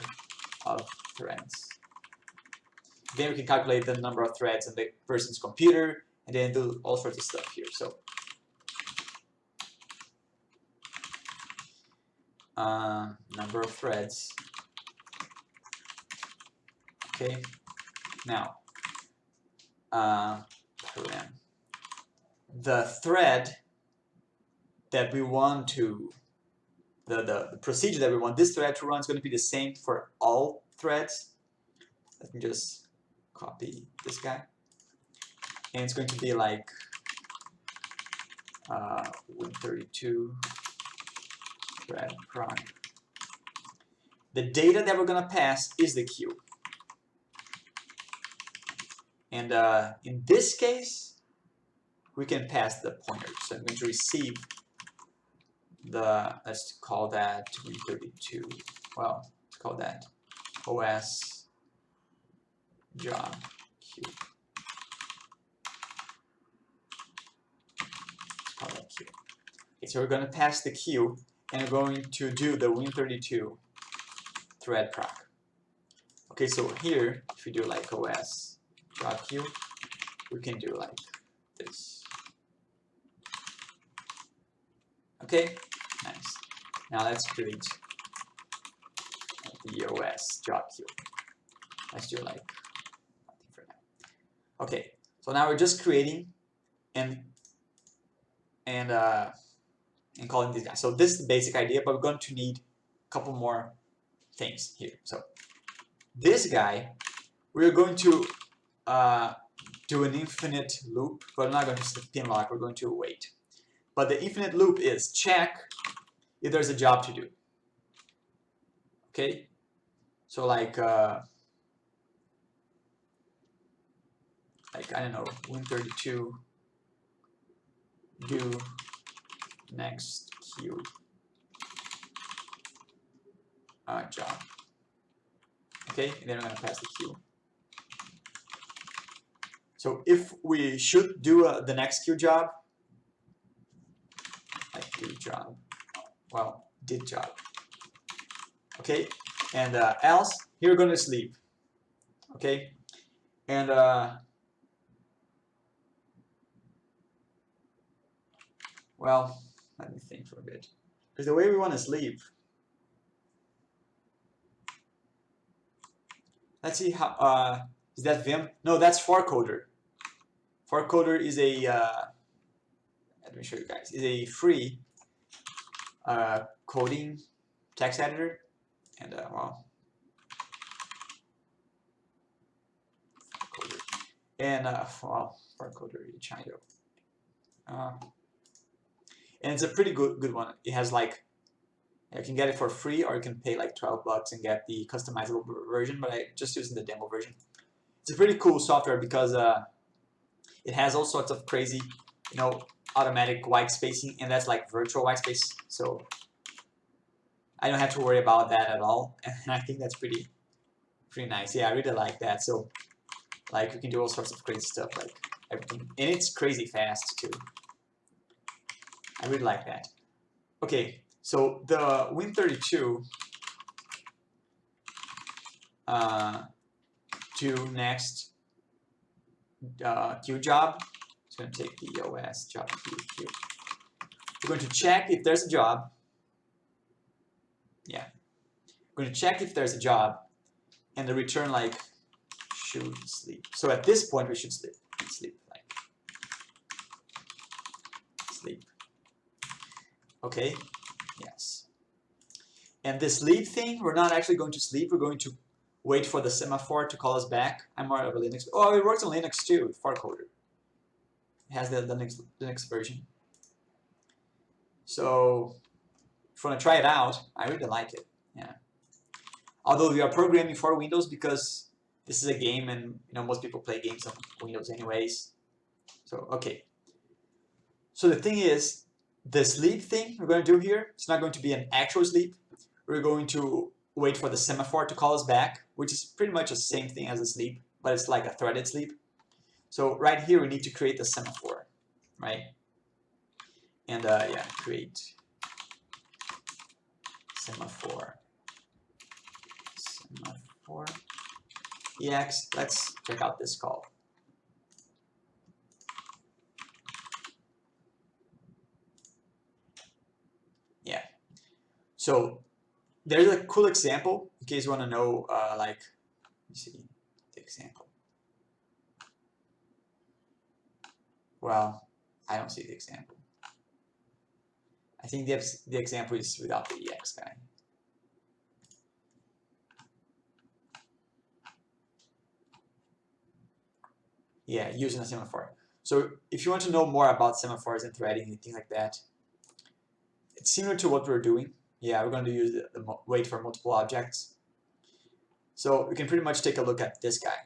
of threads. Then we can calculate the number of threads on the person's computer, and then do all sorts of stuff here. So number of threads. Okay, now param. The thread that we want to, the procedure that we want this thread to run is going to be the same for all threads. Let me just copy this guy. And it's going to be like Win32 thread proc. The data that we're going to pass is the queue. And in this case, we can pass the pointer. So I'm going to receive the, let's call that Win32. Well, let's call that OS job queue. Let's call that queue. Okay, so we're going to pass the queue, and we're going to do the Win32 thread proc. Okay, so here, if we do like OS job queue, we can do like this. Okay, nice. Now let's create the OS job queue. Let's do like nothing for now. Okay, so now we're just creating and calling these guys. So this is the basic idea, but we're going to need a couple more things here. So this guy, we're going to do an infinite loop, but we're not going to spin lock, we're going to wait. But the infinite loop is check if there's a job to do. Okay? So like I don't know, Win32 do next queue job. Okay, and then we're going to pass the queue. So if we should do the next queue job, like do job, well, did job. Okay, and else, here we're going to sleep. Okay, and well, let me think for a bit. Because the way we want to sleep, let's see how, is that Vim? No, that's ForCoder. ForCoder is a, let me show you guys, is a free coding text editor. And well, ForCoder. And well, ForCoder Chino. And it's a pretty good one. It has like, you can get it for free, or you can pay like $12 and get the customizable version, but I just using the demo version. It's a pretty cool software because it has all sorts of crazy, you know, automatic white spacing, and that's like virtual white space. So I don't have to worry about that at all, and I think that's pretty nice. Yeah, I really like that. So like we can do all sorts of crazy stuff, like everything, and it's crazy fast too. I really like that. Okay, so the Win32 do next queue job. It's going to take the OS job queue. We're going to check if there's a job. Yeah, we're going to check if there's a job, and the return like should sleep. So at this point we should sleep like sleep. Okay, yes. And this sleep thing, we're not actually going to sleep. We're going to wait for the semaphore to call us back. I'm more of a Linux. Oh, it works on Linux too, ForCoder. It has the Linux version. So if you want to try it out, I really like it. Yeah. Although we are programming for Windows because this is a game, and you know most people play games on Windows anyways. So okay. So the thing is, the sleep thing we're going to do here, it's not going to be an actual sleep. We're going to wait for the semaphore to call us back, which is pretty much the same thing as a sleep, but it's like a threaded sleep. So right here we need to create the semaphore, right? And yeah, create semaphore. EX, let's check out this call. Yeah. So there's a cool example in case you want to know, like, let me see the example. Well, I don't see the example. I think the example is without the EX guy. Yeah, using a semaphore. So if you want to know more about semaphores and threading and things like that, it's similar to what we're doing. Yeah, we're going to use the wait for multiple objects. So we can pretty much take a look at this guy.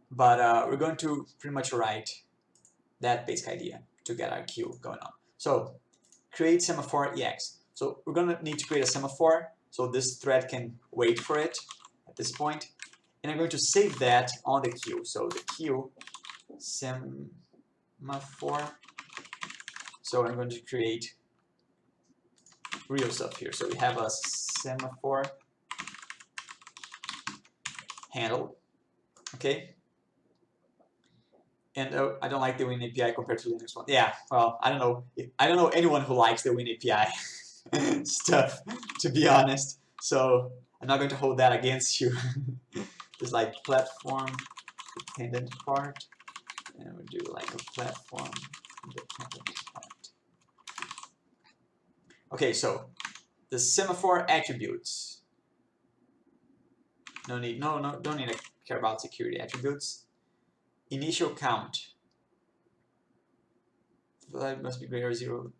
But we're going to pretty much write that basic idea to get our queue going on. So create semaphore EX. So we're going to need to create a semaphore so this thread can wait for it at this point. And I'm going to save that on the queue. So the queue semaphore. So I'm going to create real stuff here. So we have a semaphore handle, okay? And I don't like the Win API compared to Linux one. Yeah, well, I don't know anyone who likes the Win API stuff, to be honest. So I'm not going to hold that against you. There's like platform dependent part, and we'll do like a platform dependent part. Okay, so the semaphore attributes. Don't need to care about security attributes. Initial count. That must be greater than 0.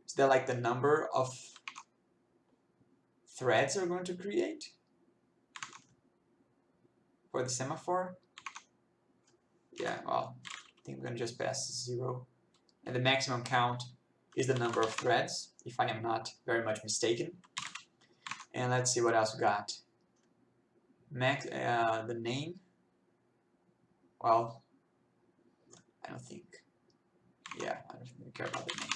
Is that like the number of threads we're going to create for the semaphore? Yeah, well, I think we're going to just pass 0. And the maximum count is the number of threads, if I am not very much mistaken. And let's see what else we got. The name. Well, I don't think. Yeah, I don't really care about the name.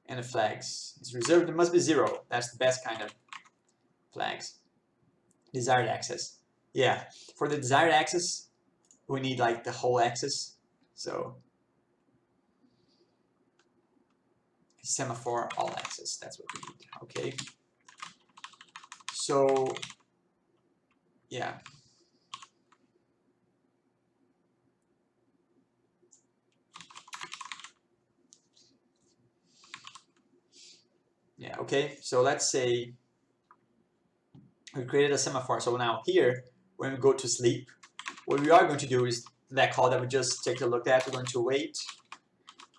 And the flags is reserved. It must be 0. That's the best kind of flags. Desired access. Yeah, for the desired access, we need like the whole access. So semaphore all access. That's what we need. Okay. So yeah. Yeah, okay, so let's say we created a semaphore. So now here, when we go to sleep, what we are going to do is that call that we just take a look at. We're going to wait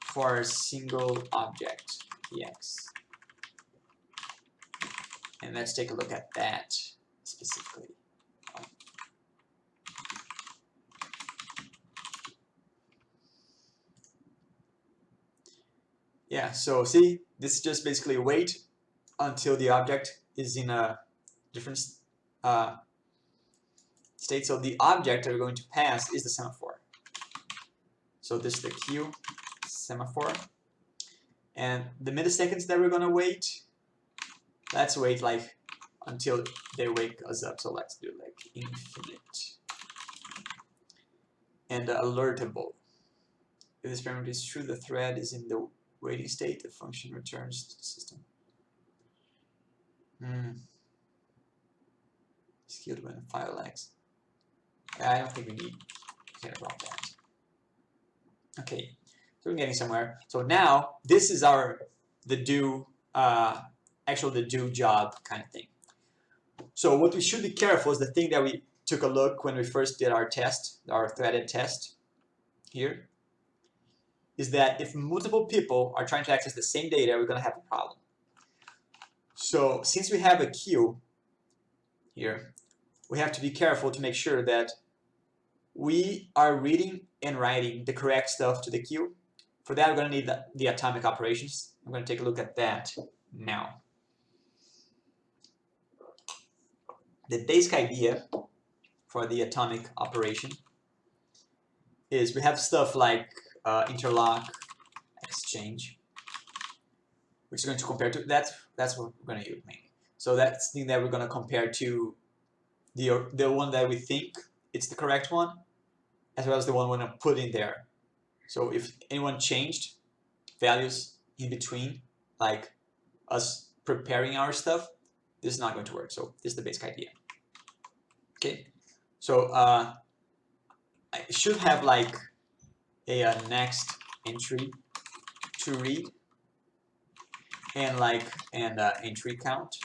for a single object, EX. And let's take a look at that specifically. Yeah, so see, this is just basically wait until the object is in a different state. So the object that we're going to pass is the semaphore. So this is the queue semaphore. And the milliseconds that we're going to wait, let's wait like until they wake us up. So let's do like infinite. And alertable. If this parameter is true, the thread is in the waiting state, the function returns to the system. Skilled when file X. I don't think we need to care about that. Okay, so we're getting somewhere. So now this is the do job kind of thing. So what we should be careful is the thing that we took a look when we first did our test, our threaded test here, is that if multiple people are trying to access the same data, we're going to have a problem. So since we have a queue here, we have to be careful to make sure that we are reading and writing the correct stuff to the queue. For that, we're going to need the atomic operations. I'm going to take a look at that now. The basic idea for the atomic operation is we have stuff like interlock, exchange, which is going to compare to that's what we're going to use mainly. So that's the thing that we're going to compare to the one that we think it's the correct one, as well as the one we're going to put in there So if anyone changed values in between, like us preparing our stuff, this is not going to work. So this is the basic idea. Okay, so I should have like a next entry to read and like an entry count.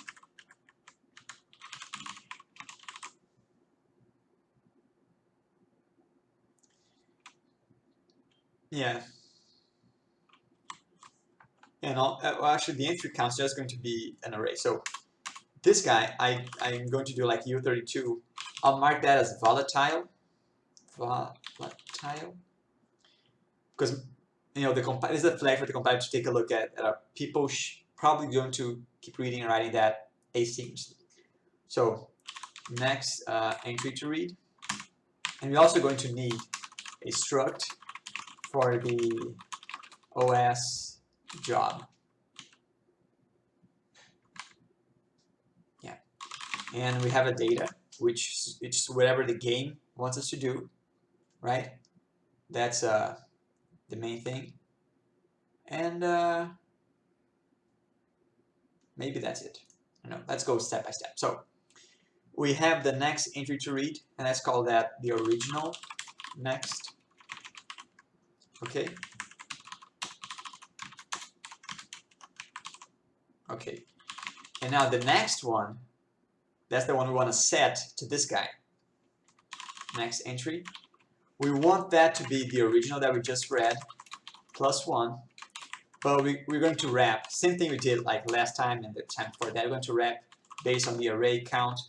Yeah. And well, actually the entry count is just going to be an array. So this guy, I'm going to do like U32. I'll mark that as volatile. Volatile. Because, you know, this is a flag for the compiler to take a look at. People probably going to keep reading and writing that asynchronously. So next entry to read. And we're also going to need a struct for the OS job. Yeah. And we have a data, which is whatever the game wants us to do, right? That's the main thing. And maybe that's it. No, let's go step by step. So we have the next entry to read, and let's call that the original next. Okay. Okay. And now the next one, that's the one we want to set to this guy. Next entry. We want that to be the original that we just read, +1. But we're going to wrap, same thing we did like last time and the time before that. We're going to wrap based on the array count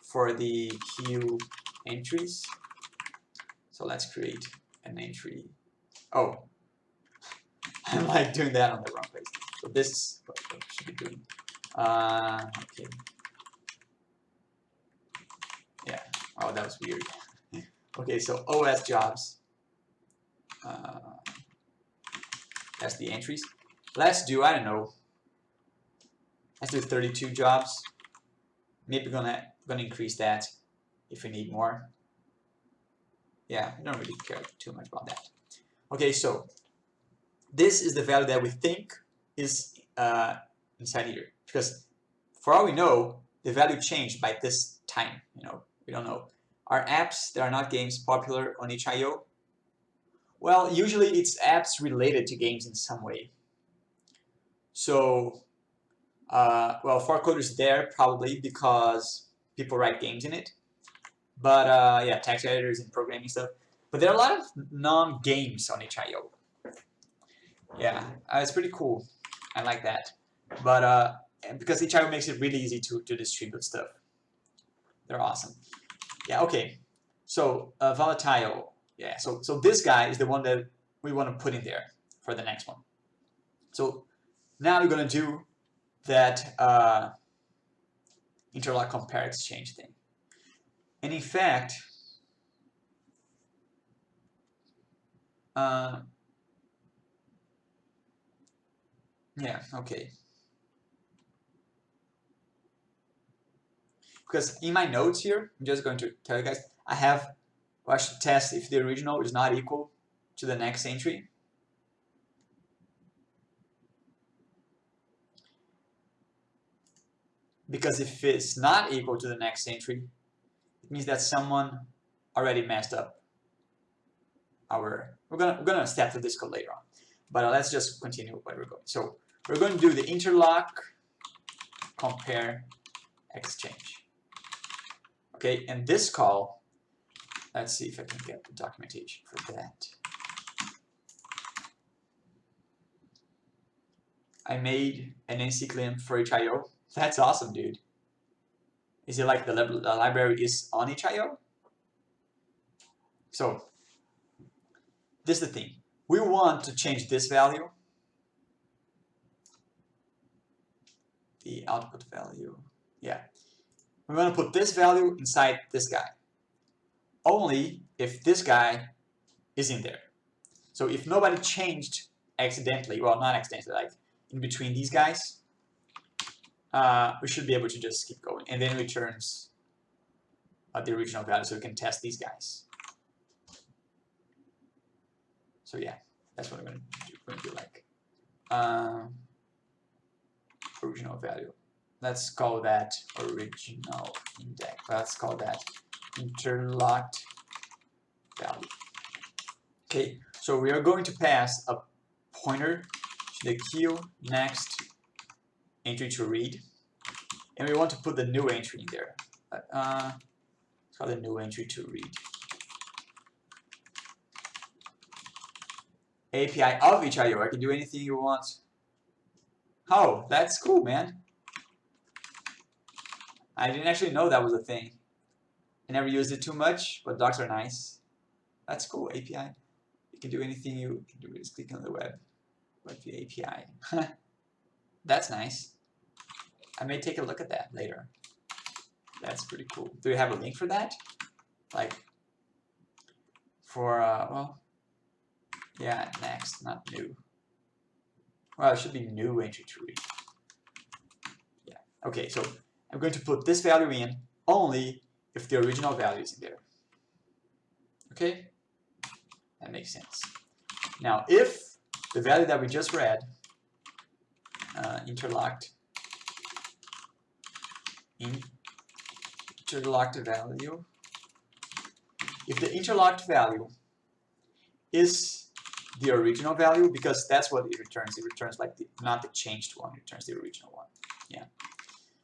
for the queue entries. So let's create an entry. Oh, I'm like doing that on the wrong place. So this is what we should be doing. Okay. Yeah. Oh, that was weird. Okay, so OS jobs. That's the entries. Let's do, I don't know. Let's do 32 jobs. Maybe we're gonna increase that if we need more. Yeah, I don't really care too much about that. Okay, so this is the value that we think is inside here, because for all we know, the value changed by this time. You know, we don't know. Are apps that are not games popular on itch.io? Well, usually it's apps related to games in some way. So, well, for coders there probably because people write games in it. But yeah, text editors and programming stuff. But there are a lot of non-games on itch.io. Yeah, it's pretty cool. I like that. But because itch.io makes it really easy to distribute stuff. They're awesome. Yeah, okay. So volatile. Yeah, so this guy is the one that we want to put in there for the next one. So now we're going to do that interlock compare exchange thing. And in fact, yeah, okay. Because in my notes here, I'm just going to tell you guys, I should test if the original is not equal to the next entry. Because if it's not equal to the next entry, it means that someone already messed up our. We're gonna step through this code later on, but let's just continue where we're going. So we're going to do the interlock compare exchange. Okay, and this call, let's see if I can get the documentation for that. I made an NC-clim for itch.io. That's awesome, dude. Is it like the library is on itch.io? So this is the thing. We want to change this value, the output value. Yeah. We want to put this value inside this guy. Only if this guy is in there. So if nobody changed accidentally, well, not accidentally, like in between these guys, we should be able to just keep going. And then it returns the original value so we can test these guys. So yeah. That's what I'm going to do like original value. Let's call that original index. Let's call that interlocked value. Okay, so we are going to pass a pointer to the queue next entry to read, and we want to put the new entry in there. Let's call the new entry to read. API of each IO. I can do anything you want. Oh, that's cool, man. I didn't actually know that was a thing. I never used it too much, but docs are nice. That's cool, API. You can do anything you can do. Just click on the web, but the API. That's nice. I may take a look at that later. That's pretty cool. Do you have a link for that? Like, for, well, yeah, next, not new. Well, it should be new entry to read. Yeah, okay, so I'm going to put this value in only if the original value is in there. Okay? That makes sense. Now, if the value that we just read, interlocked value, if the interlocked value is the original value, because that's what it returns like not the changed one, it returns the original one. Yeah.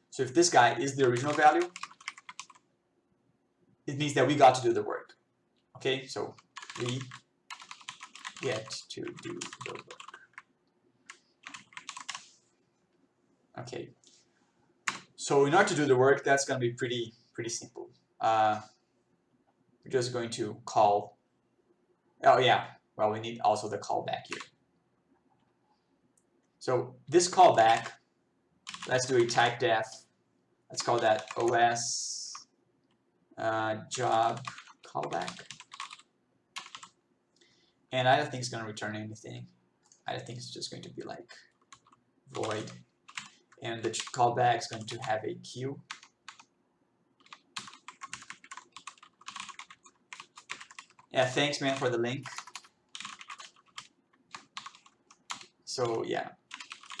So if this guy is the original value, it means that we got to do the work. Okay, so we get to do the work. Okay. So in order to do the work, that's going to be pretty simple. We're just going to call. Oh yeah. Well, we need also the callback here. So this callback, let's do a type def. Let's call that OS job callback. And I don't think it's going to return anything. I think it's just going to be like void. And the callback is going to have a queue. Yeah, thanks, man, for the link. So yeah,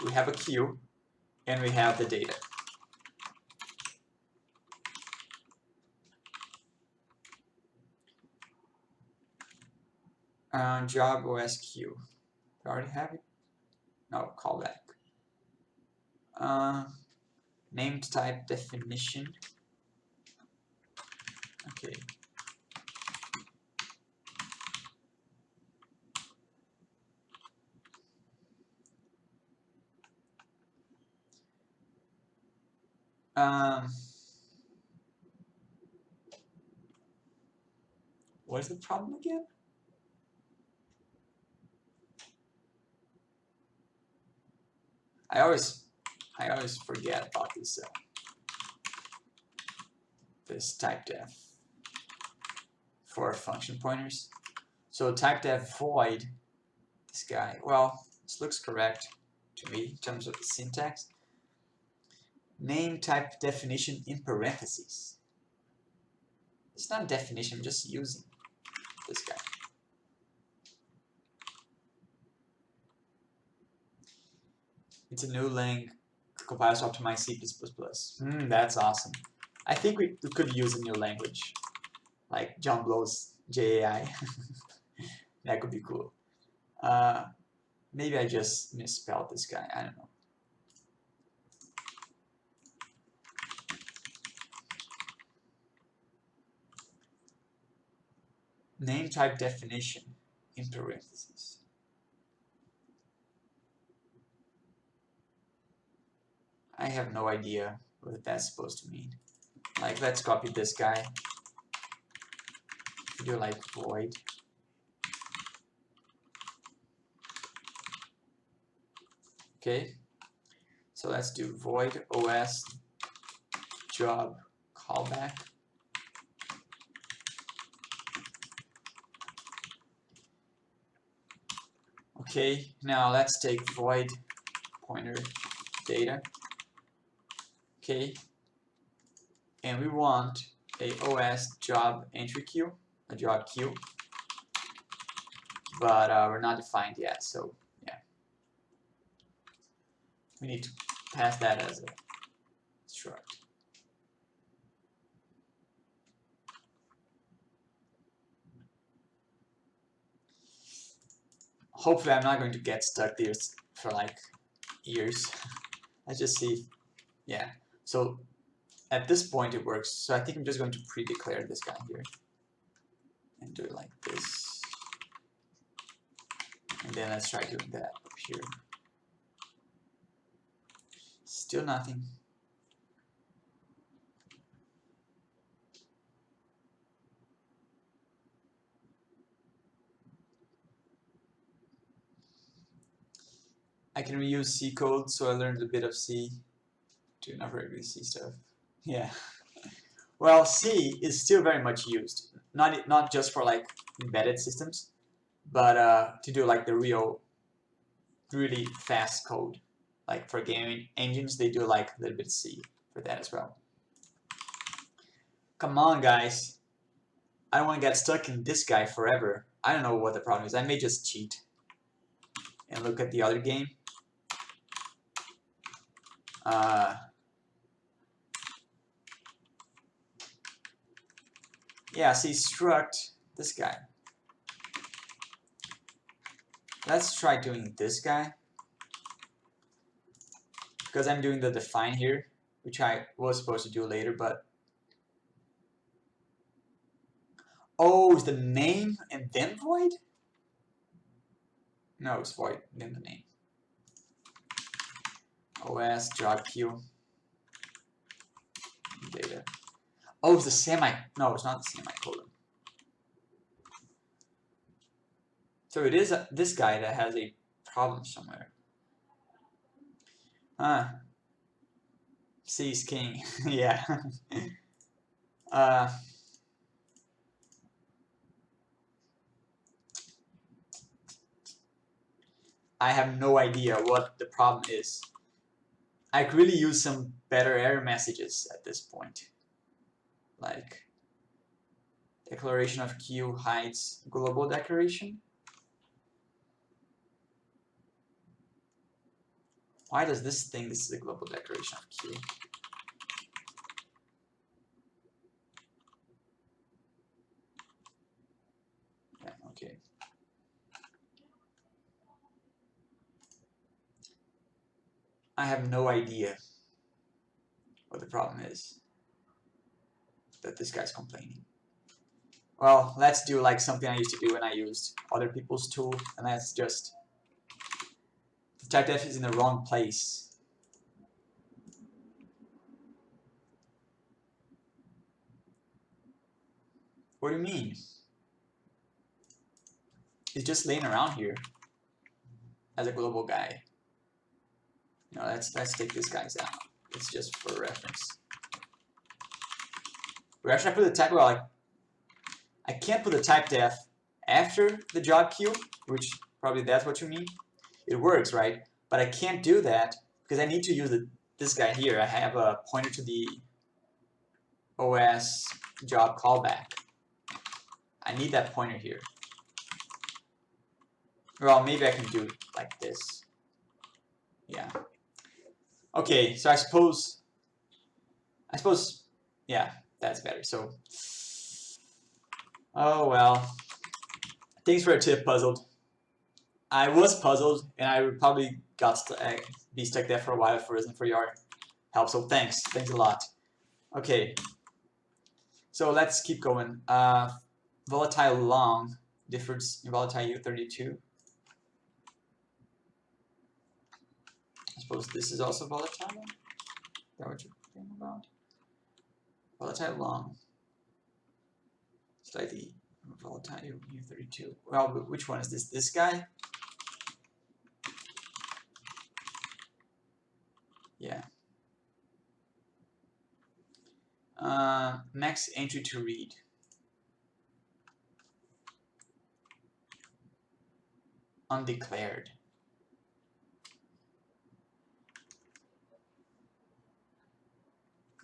we have a queue, and we have the data. Job OS queue. Do I already have it? No, callback. Named type definition. Okay. What is the problem again? I always forget about this type def for function pointers. So type def void, this guy. Well, this looks correct to me in terms of the syntax. Name type definition in parentheses. It's not a definition, I'm just using this guy. It's a new lang, compiles to optimize C++. That's awesome. I think we could use a new language, like John Blow's JAI. That could be cool. Maybe I just misspelled this guy, I don't know. Name type definition in parentheses. I have no idea what that's supposed to mean. Like, let's copy this guy. Do like void. Okay. So let's do void OS job callback. Okay, now let's take void pointer data. Okay, and we want a OS job entry queue, a job queue. but we're not defined yet. So yeah, we need to pass that as a struct. Hopefully I'm not going to get stuck there for like years. Let's just see. Yeah, so at this point it works. So I think I'm just going to pre-declare this guy here and do it like this. And then let's try doing that up here. Still nothing. I can reuse C code, so I learned a bit of C. Do not really C stuff. Yeah. Well, C is still very much used. Not just for like embedded systems, but to do like the really fast code. Like for gaming engines, they do like a little bit of C for that as well. Come on, guys. I don't want to get stuck in this guy forever. I don't know what the problem is. I may just cheat and look at the other game. Yeah, see, struct this guy. Let's try doing this guy. Because I'm doing the define here, which I was supposed to do later, but... Oh, is the name and then void? No, it's void, then the name. OS, job queue, data. Oh, it's the semi... No, it's not the semicolon. So it is this guy that has a problem somewhere. C is king. Yeah. I have no idea what the problem is. I could really use some better error messages at this point. Like, declaration of queue hides global declaration. Why does this think this is a global declaration of queue? Yeah, okay. I have no idea what the problem is that this guy's complaining. Well, let's do like something I used to do when I used other people's tool, and that's just the type def is in the wrong place. What do you mean? It's just laying around here as a global guy. No, let's take this guy's out. It's just for reference. We actually put the type like I can't put the type def after the job queue, which probably that's what you mean. It works, right? But I can't do that because I need to use this guy here. I have a pointer to the OS job callback. I need that pointer here. Well, maybe I can do it like this. Yeah. Okay, so I suppose, yeah, that's better. So, oh well. Thanks for a tip, Puzzled. I was puzzled, and I would probably be stuck there for a while if it wasn't for your help. So thanks a lot. Okay, so let's keep going. Volatile long differs in volatile U32. I suppose this is also volatile. Is that what you're thinking about? Volatile long. Slightly volatile U32. Well, which one is this? This guy? Yeah. Max entry to read. Undeclared.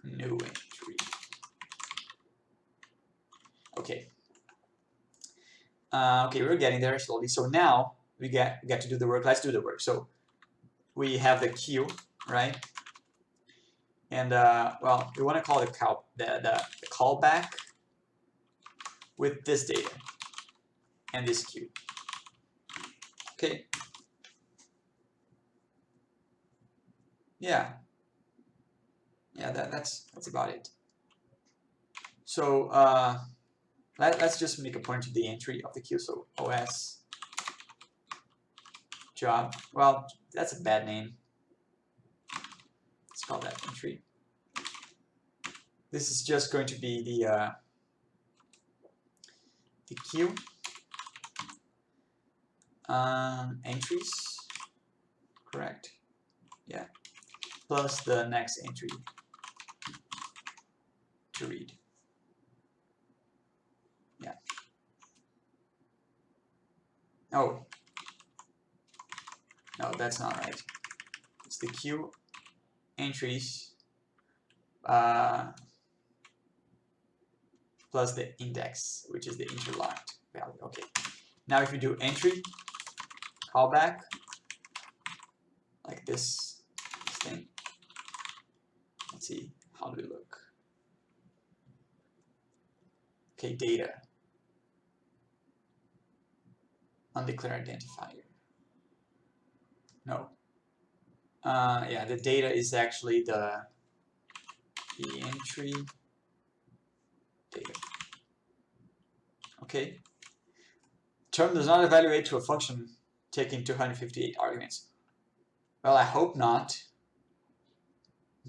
No entry. Okay. Okay, we're getting there slowly. So now we get to do the work. Let's do the work. So we have the queue, right? And well, we want to call the callback with this data and this queue. Okay. Yeah. Yeah, that's about it. So let's just make a pointer to the entry of the queue. So OS job. Well, that's a bad name. Let's call that entry. This is just going to be the queue entries, correct? Yeah, plus the next entry to read. Yeah. Oh, no, that's not right. It's the queue entries plus the index, which is the interlocked value. Okay. Now if you do entry callback, like this thing, let's see, how do we look? Okay, data, undeclared identifier. No. Yeah, the data is actually the entry data. Okay. Term does not evaluate to a function taking 258 arguments. Well, I hope not.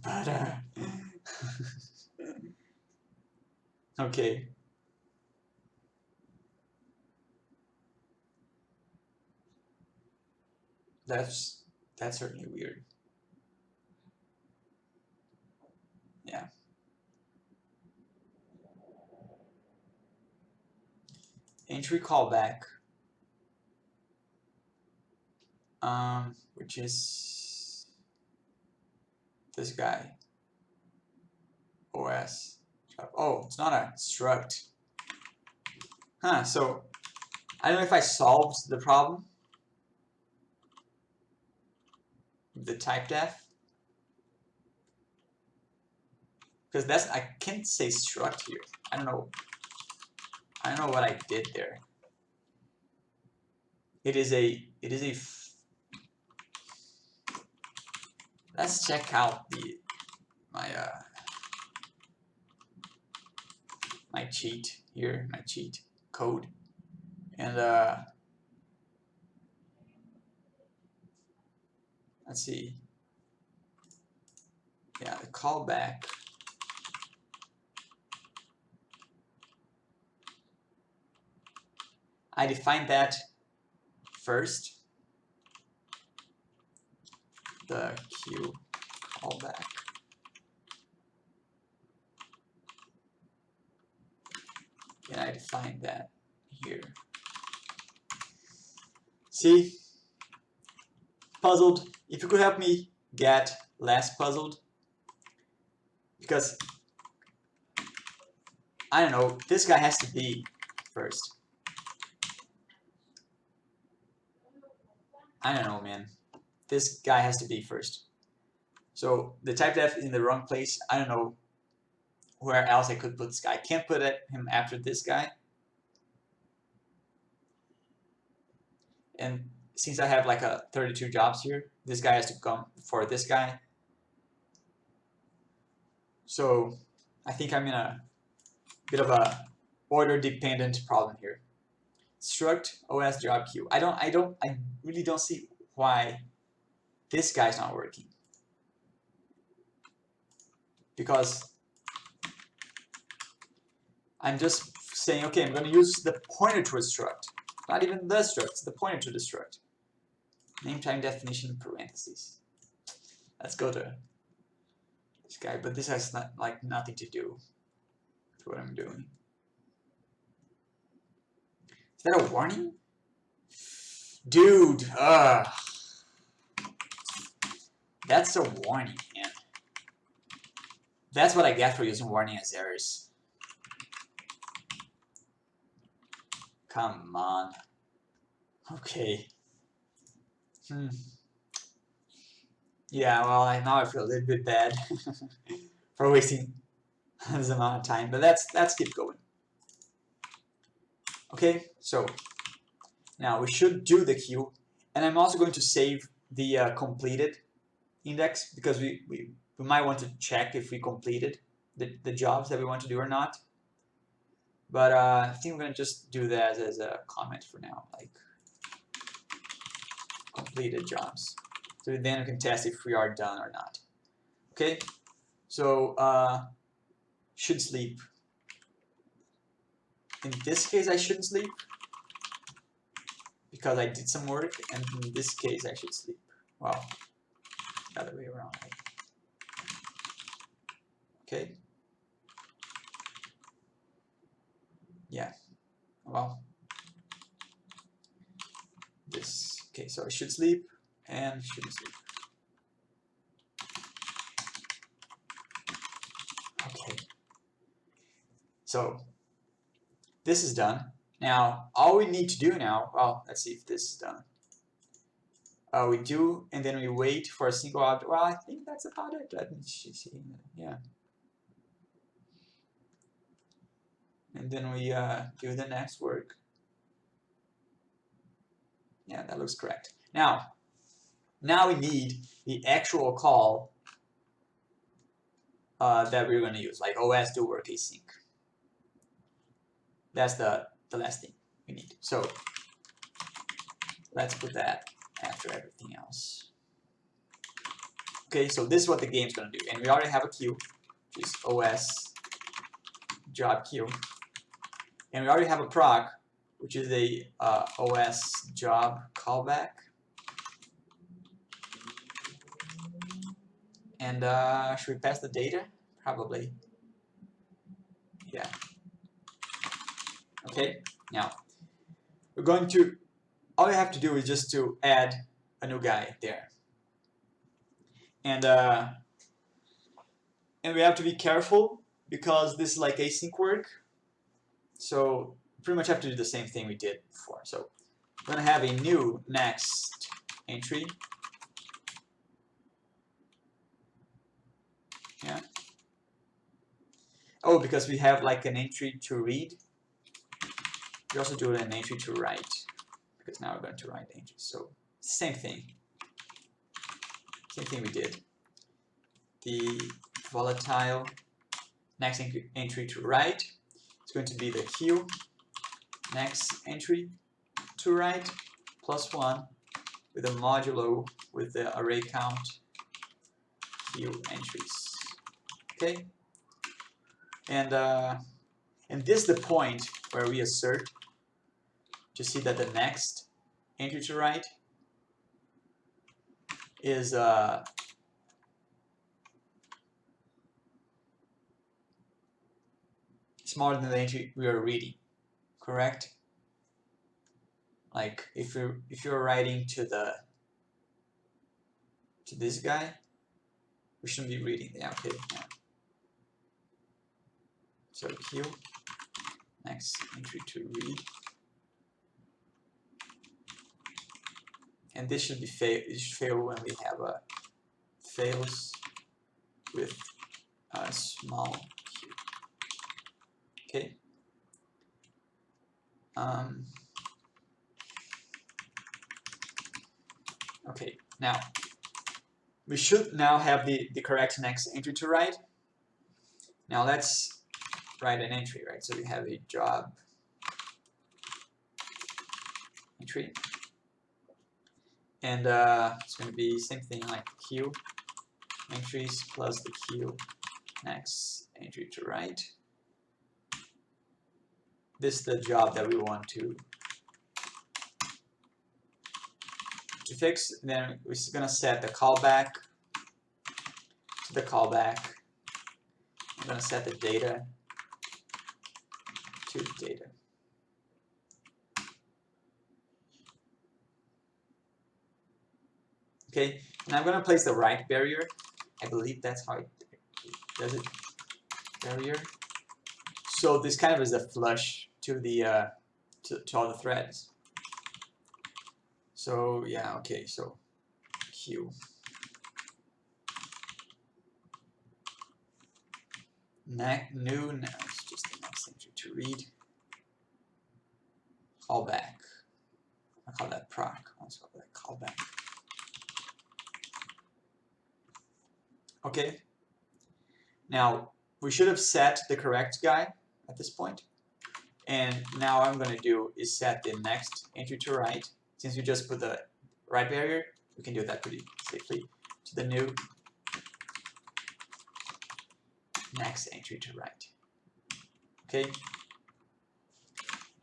But okay. That's certainly weird. Yeah. Entry callback, which is this guy. OS. Oh, it's not a struct. Huh, so I don't know if I solved the problem. The type def. Because that's, I can't say struct here. I don't know what I did there. Let's check out my cheat here, my cheat code. And let's see. Yeah, the callback. I defined that first. The queue callback. And I defined that here. See? Puzzled. If you could help me get less puzzled. Because, I don't know, this guy has to be first. I don't know, man. This guy has to be first. So the type def is in the wrong place. I don't know where else I could put this guy. I can't put him after this guy. And since I have like 32 jobs here, this guy has to come before this guy. So I think I'm in a bit of a order dependent problem here. Struct OS job queue. I really don't see why this guy's not working. Because I'm just saying, okay, I'm going to use the pointer to a struct. Not even the struct, it's the pointer to the struct. Name time definition parentheses. Let's go to this guy, but this has nothing to do with what I'm doing. Is that a warning? Dude, that's a warning, man. That's what I get for using warning as errors. Come on. Okay. Yeah, well, now I feel a little bit bad for wasting this amount of time, but let's keep going. Okay, so now we should do the queue, and I'm also going to save the completed index because we might want to check if we completed the jobs that we want to do or not. But I think I'm going to just do that as a comment for now, like completed jobs. So then we can test if we are done or not. Okay, so should sleep. In this case, I shouldn't sleep because I did some work, and in this case, I should sleep. Well, the other way around. Okay. Yeah. Well, this. Okay, so I should sleep and shouldn't sleep. Okay. So this is done. Now, all we need to do now, well, let's see if this is done. We do, and then we wait for a single object. Well, I think that's about it. Let me see. Yeah. And then we do the next work. Yeah, that looks correct. Now we need the actual call that we're going to use, like OS do work async. That's the last thing we need. So let's put that after everything else. Okay, so this is what the game's going to do. And we already have a queue, which is OS job queue. And we already have a proc, which is a OS job callback. And should we pass the data? Probably. Yeah. Okay, now we're going to, all we have to do is just to add a new guy there. And we have to be careful because this is like async work. So pretty much have to do the same thing we did before. So we're going to have a new next entry. Yeah. Oh, because we have like an entry to read. We also do an entry to write because now we're going to write entries. So same thing. Same thing we did. The volatile next entry to write is going to be the queue next entry to write +1 with a modulo with the array count queue entries. Okay, and this is the point where we assert to see that the next entry to write is smaller than the entry we are reading, correct? Like if you're writing to this guy, we shouldn't be reading. Yeah, okay. Yeah. So queue next entry to read, and this should be fail. It should fail when we have a fails with a small q. Okay. Okay. Now we should now have the correct next entry to write. Now let's write an entry, right? So we have a job entry, and it's going to be same thing like queue entries plus the queue next entry to write. This is the job that we want to fix. And then we're going to set the callback to the callback. I'm going to set the data to data. Okay, and I'm going to place the write barrier. I believe that's how it does it. Barrier. So this kind of is a flush to the to all the threads. So yeah, okay, so queue. New, no, it's just the next entry to read. Callback. I call that proc. Let's call that callback. Okay. Now we should have set the correct guy at this point. And now what I'm going to do is set the next entry to write. Since we just put the write barrier, we can do that pretty safely. To the new next entry to write. Okay.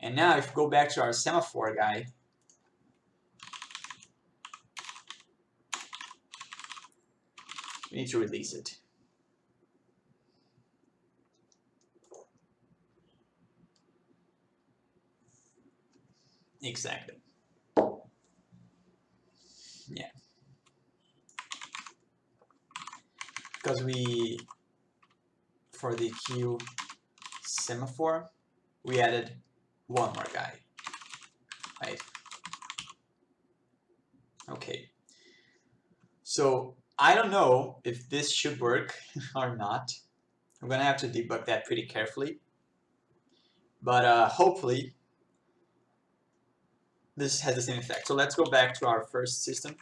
And now if we go back to our semaphore guy, we need to release it. Exactly. Yeah. Because for the queue semaphore, we added one more guy, right? Okay. So I don't know if this should work or not. I'm gonna have to debug that pretty carefully. But hopefully this has the same effect. So let's go back to our first system.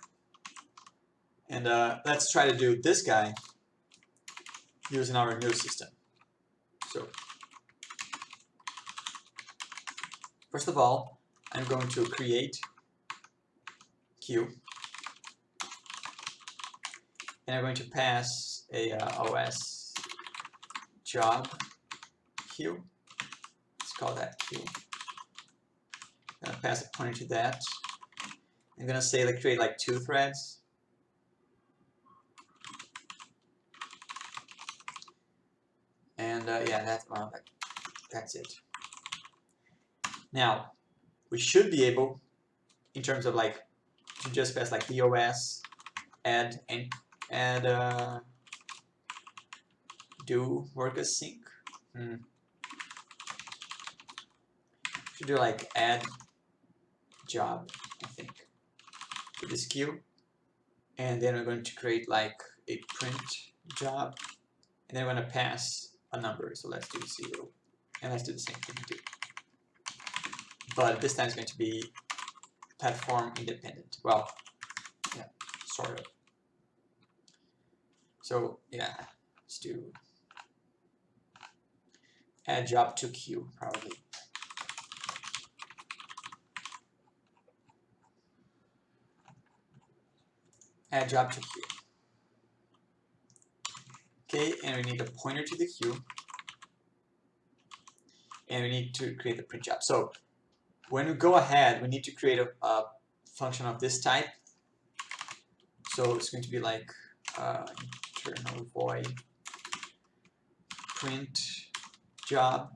And let's try to do this guy using our new system. So first of all, I'm going to create queue. And I'm going to pass a OS job queue. Let's call that queue. I'm going to pass a pointer to that. I'm going to say like create like 2 threads. And yeah, that's it. Now, we should be able, in terms of like, to just pass like DOS, add do work async. Should do like add job, I think, to this queue. And then we're going to create like a print job. And then we're going to pass a number. So let's do 0. And let's do the same thing too. But this time it's going to be platform independent. Well, yeah, sort of. So yeah, let's do add job to queue, probably. Add job to queue. Okay, and we need a pointer to the queue. And we need to create the print job. So when we go ahead, we need to create a function of this type. So it's going to be like internal void print job.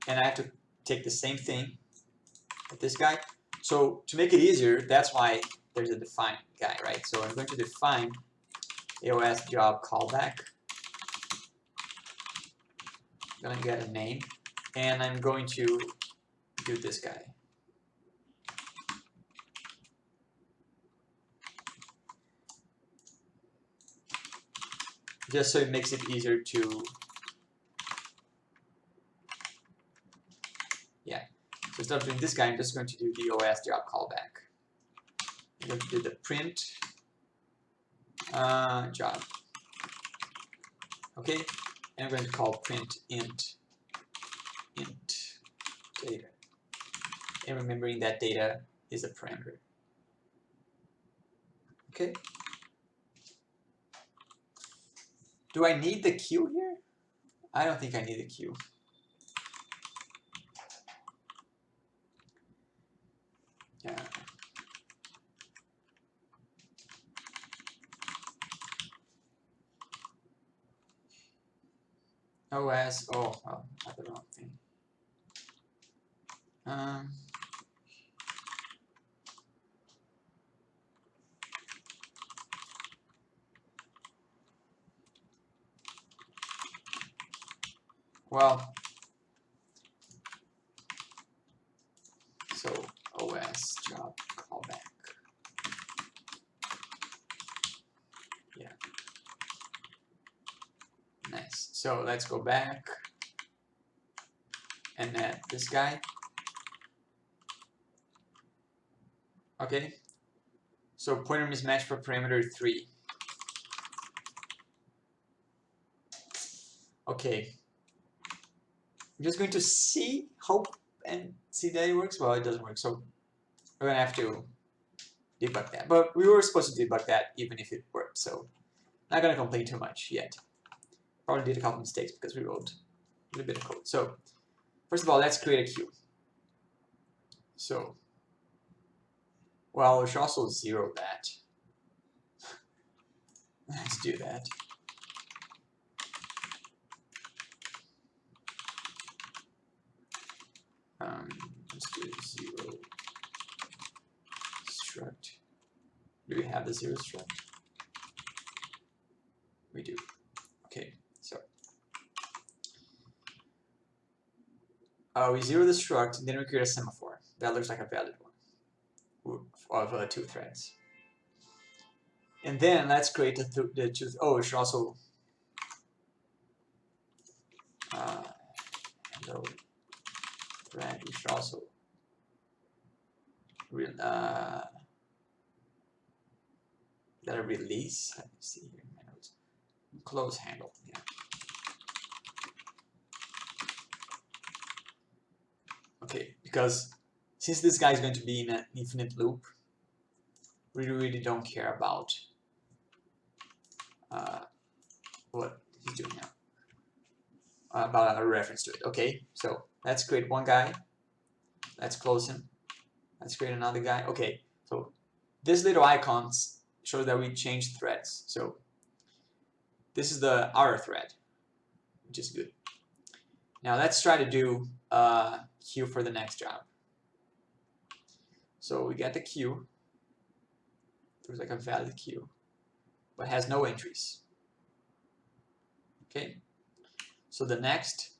And I have to take the same thing with this guy. So to make it easier, that's why there's a define guy, right? So I'm going to define AOS job callback. I'm going to get a name. And I'm going to do this guy. Just so it makes it easier to, yeah. So instead of doing this guy, I'm just going to do the OS job callback. I'm going to do the print job. Okay, and I'm going to call print int data. And remembering that data is a parameter. Okay. Do I need the queue here? I don't think I need the queue. Yeah. OS, oh, not the wrong thing. Well, So OS job callback. Yeah. Nice. So let's go back and add this guy. Okay. So pointer mismatch for parameter 3. Okay. I'm just going to hope and see that it works. Well, it doesn't work, so we're gonna have to debug that. But we were supposed to debug that even if it worked, so not gonna complain too much yet. Probably did a couple mistakes because we wrote a little bit of code. So first of all, let's create a queue. So, well, we should also zero that. Let's do that. Let's do zero struct. Do we have the zero struct? We do. Okay, so we zero the struct, and then we create a semaphore. That looks like a valid one of 2 threads. And then let's create the two. Oh, we should also hello thread. We should also let a release. Let me see here. Close handle. Yeah. Okay, because since this guy is going to be in an infinite loop, we really don't care about what he's doing now. About a reference to it. Okay, so let's create one guy. Let's close him. Let's create another guy. Okay, so this little icons show that we changed threads. So this is our thread, which is good. Now let's try to do a queue for the next job. So we get the queue. There's like a valid queue, but has no entries. Okay, so the next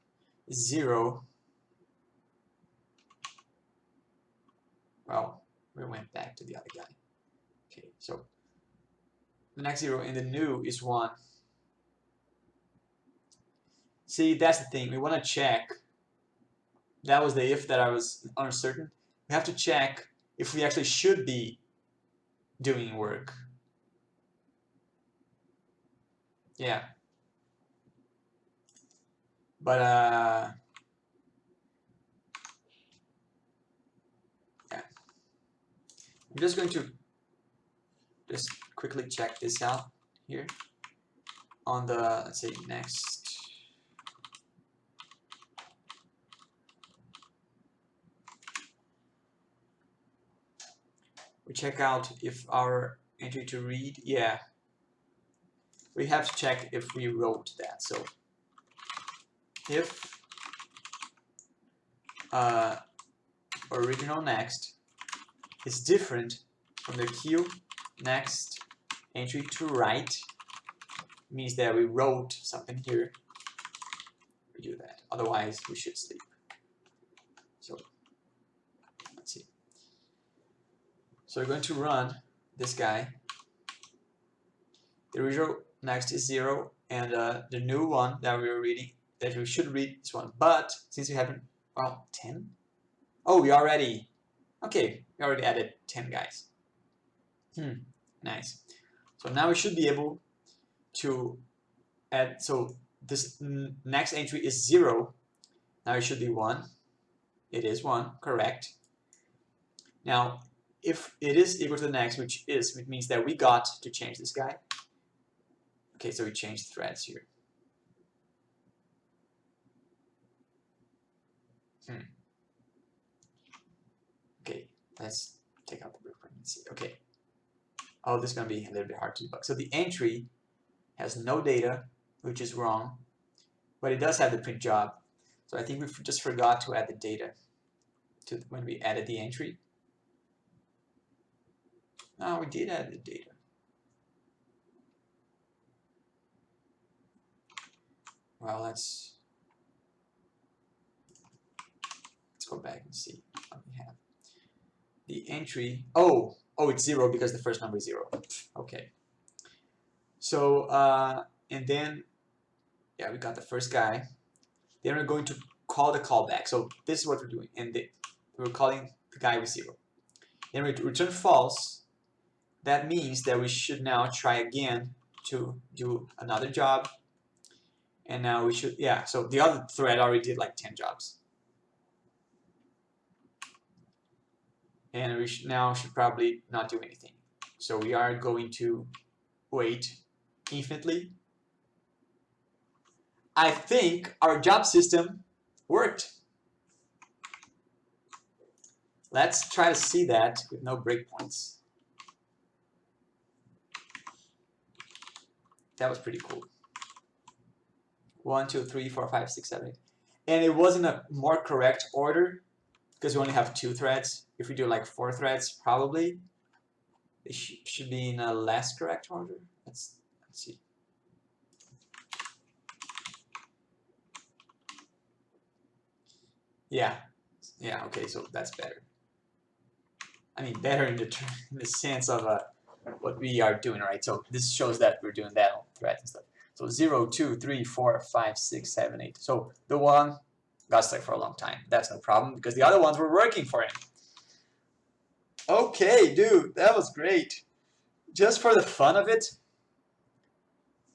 is 0. Well, we went back to the other guy. Okay, so the next 0 in the new is 1. See, that's the thing. We want to check. That was the if that I was uncertain. We have to check if we actually should be doing work. Yeah. But yeah. I'm just going to just quickly check this out here on the, let's say, next. We check out if our entry to read, yeah. We have to check if we wrote that. So if original next is different from the queue next entry to write, means that we wrote something here. We do that. Otherwise, we should sleep. So let's see. So we're going to run this guy. The original next is 0, and the new one that we were reading, that we should read, is 1. But since we haven't, well, 10. Oh, we already. Okay, we already added 10 guys. Nice. So now we should be able to add. So this next entry is 0. Now it should be 1. It is 1, correct. Now, if it is equal to the next, which means that we got to change this guy. Okay, so we changed threads here. Okay, let's take out the blueprint and see. Okay. Oh, this is going to be a little bit hard to debug. So the entry has no data, which is wrong, but it does have the print job. So I think we just forgot to add the data to when we added the entry. No, we did add the data. Well, let's go back and see what we have. the entry. Oh, it's 0 because the first number is 0. Okay. So and then yeah, we got the first guy. Then we're going to call the callback. So this is what we're doing, and we're calling the guy with 0. Then we return false. That means that we should now try again to do another job. And now we should, yeah, so the other thread already did like 10 jobs. And we now should probably not do anything. So we are going to wait infinitely. I think our job system worked. Let's try to see that with no breakpoints. That was pretty cool. 1, 2, 3, 4, 5, 6, 7, 8. And it was in a more correct order because we only have 2 threads. If we do like 4 threads, probably it should be in a less correct order. Let's see. Yeah, okay, so that's better. I mean, better in the sense of what we are doing, right? So this shows that we're doing that on threads and stuff. So 0, 2, 3, 4, 5, 6, 7, 8. So the one got stuck for a long time. That's no problem because the other ones were working for him. Okay, dude, that was great. Just for the fun of it,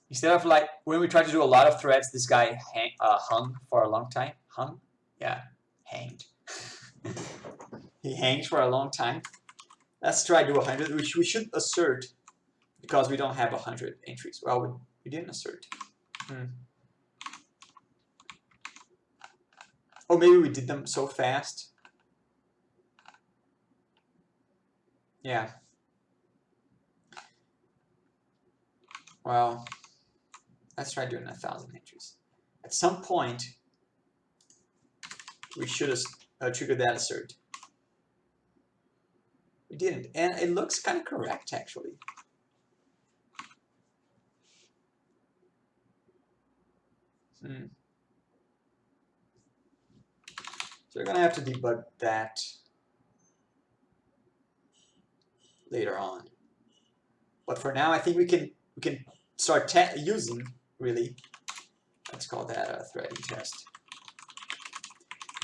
instead of like when we tried to do a lot of threads, this guy hung for a long time. Hung? Yeah, hanged. He hangs for a long time. Let's try to do 100, which we should assert because we don't have 100 entries. Well, we didn't assert. Or maybe we did them so fast. Yeah. Well, let's try doing 1,000 entries. At some point, we should have triggered that assert. We didn't, and it looks kind of correct actually. So we're gonna have to debug that later on. But for now, I think we can start using really. Let's call that a threading test.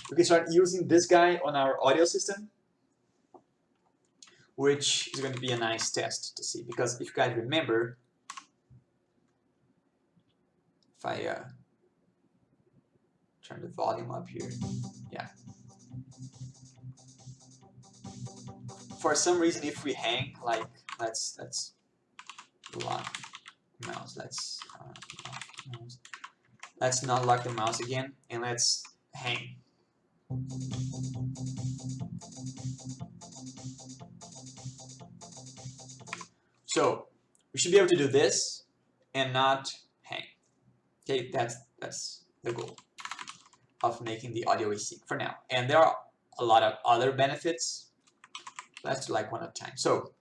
We can start using this guy on our audio system, which is going to be a nice test to see. Because if you guys remember, if I turn the volume up here, yeah. For some reason, if we hang, like let's lock the mouse. Let's not lock the mouse again, and let's hang. So we should be able to do this and not hang. Okay, that's the goal of making the audio async for now. And there are a lot of other benefits. Let's do like one at a time. So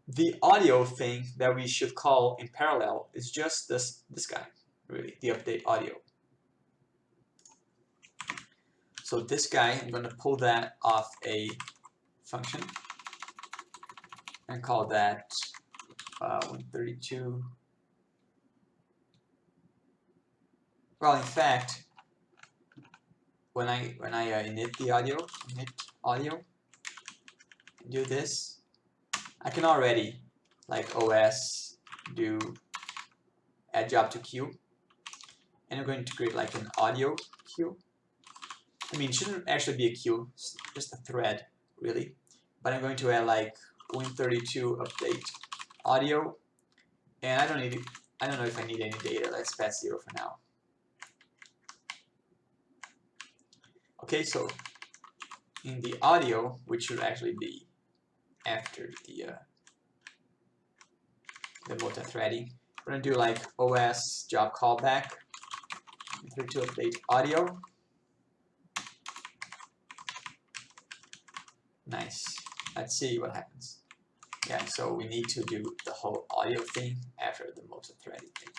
the audio thing that we should call in parallel is just this guy, really, the update audio. So this guy, I'm going to pull that off a function and call that 132. Well, in fact, when I init the audio, and do this, I can already like OS do add job to queue, and I'm going to create like an audio queue. I mean, it shouldn't actually be a queue, it's just a thread, really. But I'm going to add like Win32 update audio, and I don't know if I need any data. Let's pass 0 for now. Okay, so in the audio, which should actually be after the multithreading, we're gonna do like OS job callback, Win32 update audio. Nice. Let's see what happens. Yeah, so we need to do the whole audio thing after the multithreading thing.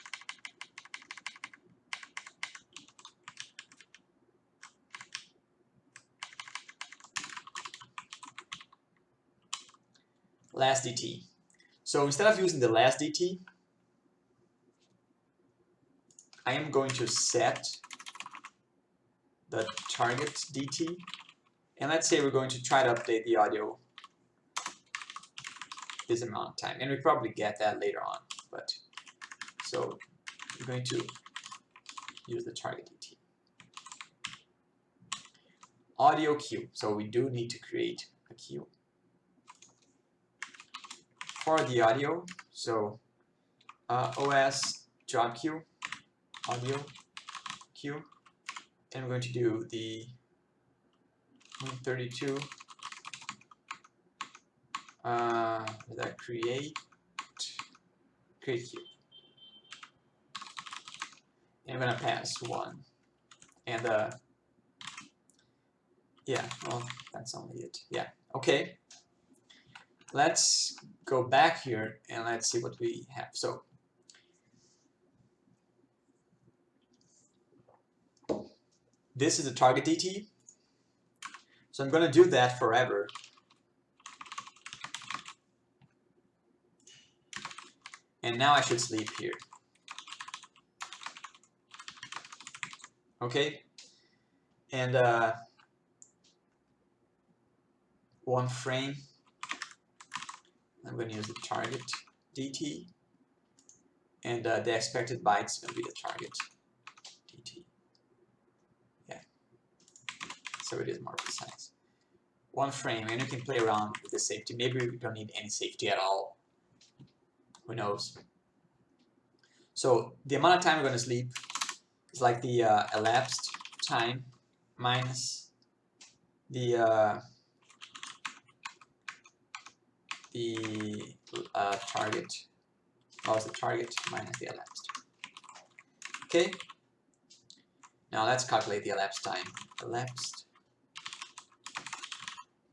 last DT. So instead of using the last DT, I am going to set the target DT, and let's say we're going to try to update the audio this amount of time, and we probably get that later on, but so we're going to use the target DT. Audio queue, so we do need to create a queue for the audio, so OS job queue, audio queue, and we're going to do the 132 that create queue, and I'm gonna pass 1, and yeah, well, that's only it. Yeah, okay. Let's go back here and let's see what we have. So this is the target DT. So I'm going to do that forever. And now I should sleep here. Okay. And 1 frame. I'm going to use the target DT. And the expected bytes is going to be the target DT. Yeah. So it is more precise. 1 frame, and you can play around with the safety. Maybe we don't need any safety at all. Who knows? So the amount of time we're going to sleep is like the elapsed time minus the target. What was the target minus the elapsed? Okay. Now let's calculate the elapsed time. Elapsed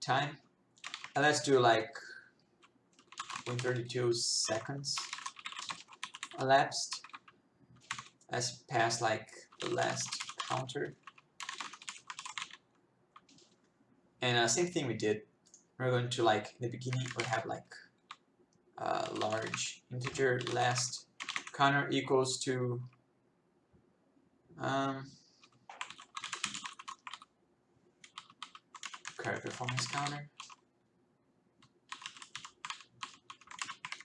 time. And let's do like 132 seconds elapsed. Let's pass like the last counter. And same thing we did. We're going to like in the beginning we have like large integer last counter equals to current performance counter.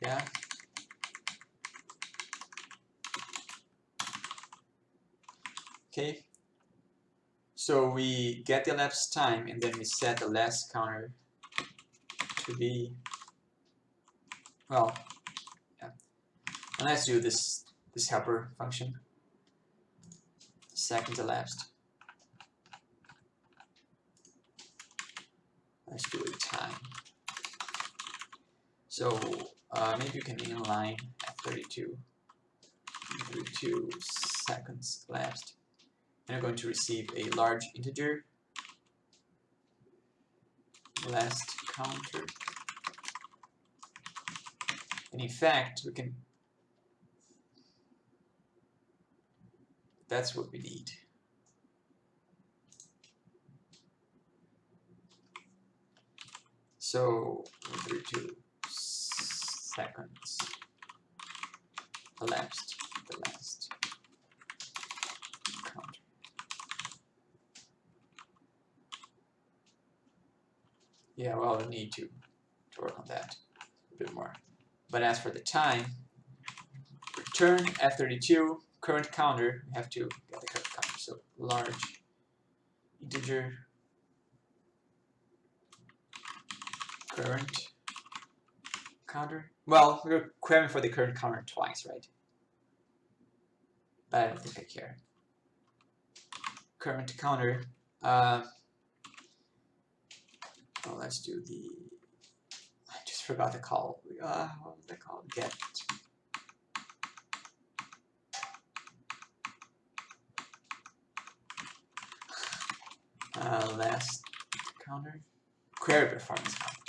Yeah. Okay. So we get the elapsed time and then we set the last counter to be, well, yeah. And let's do this helper function. Seconds elapsed. Let's do it time. So maybe you can inline at 32 seconds elapsed. And you're going to receive a large integer last counter. And in fact, we can, that's what we need. So 32 seconds elapsed, the last counter. Yeah, well, we need to work on that a bit more. But as for the time, return F32, current counter, we have to get the current counter. So large integer current counter. Well, we're querying for the current counter twice, right? But I don't think I care. Current counter. Well, let's do the. I just forgot the call. What was that called? Get. Last counter. Query performance counter.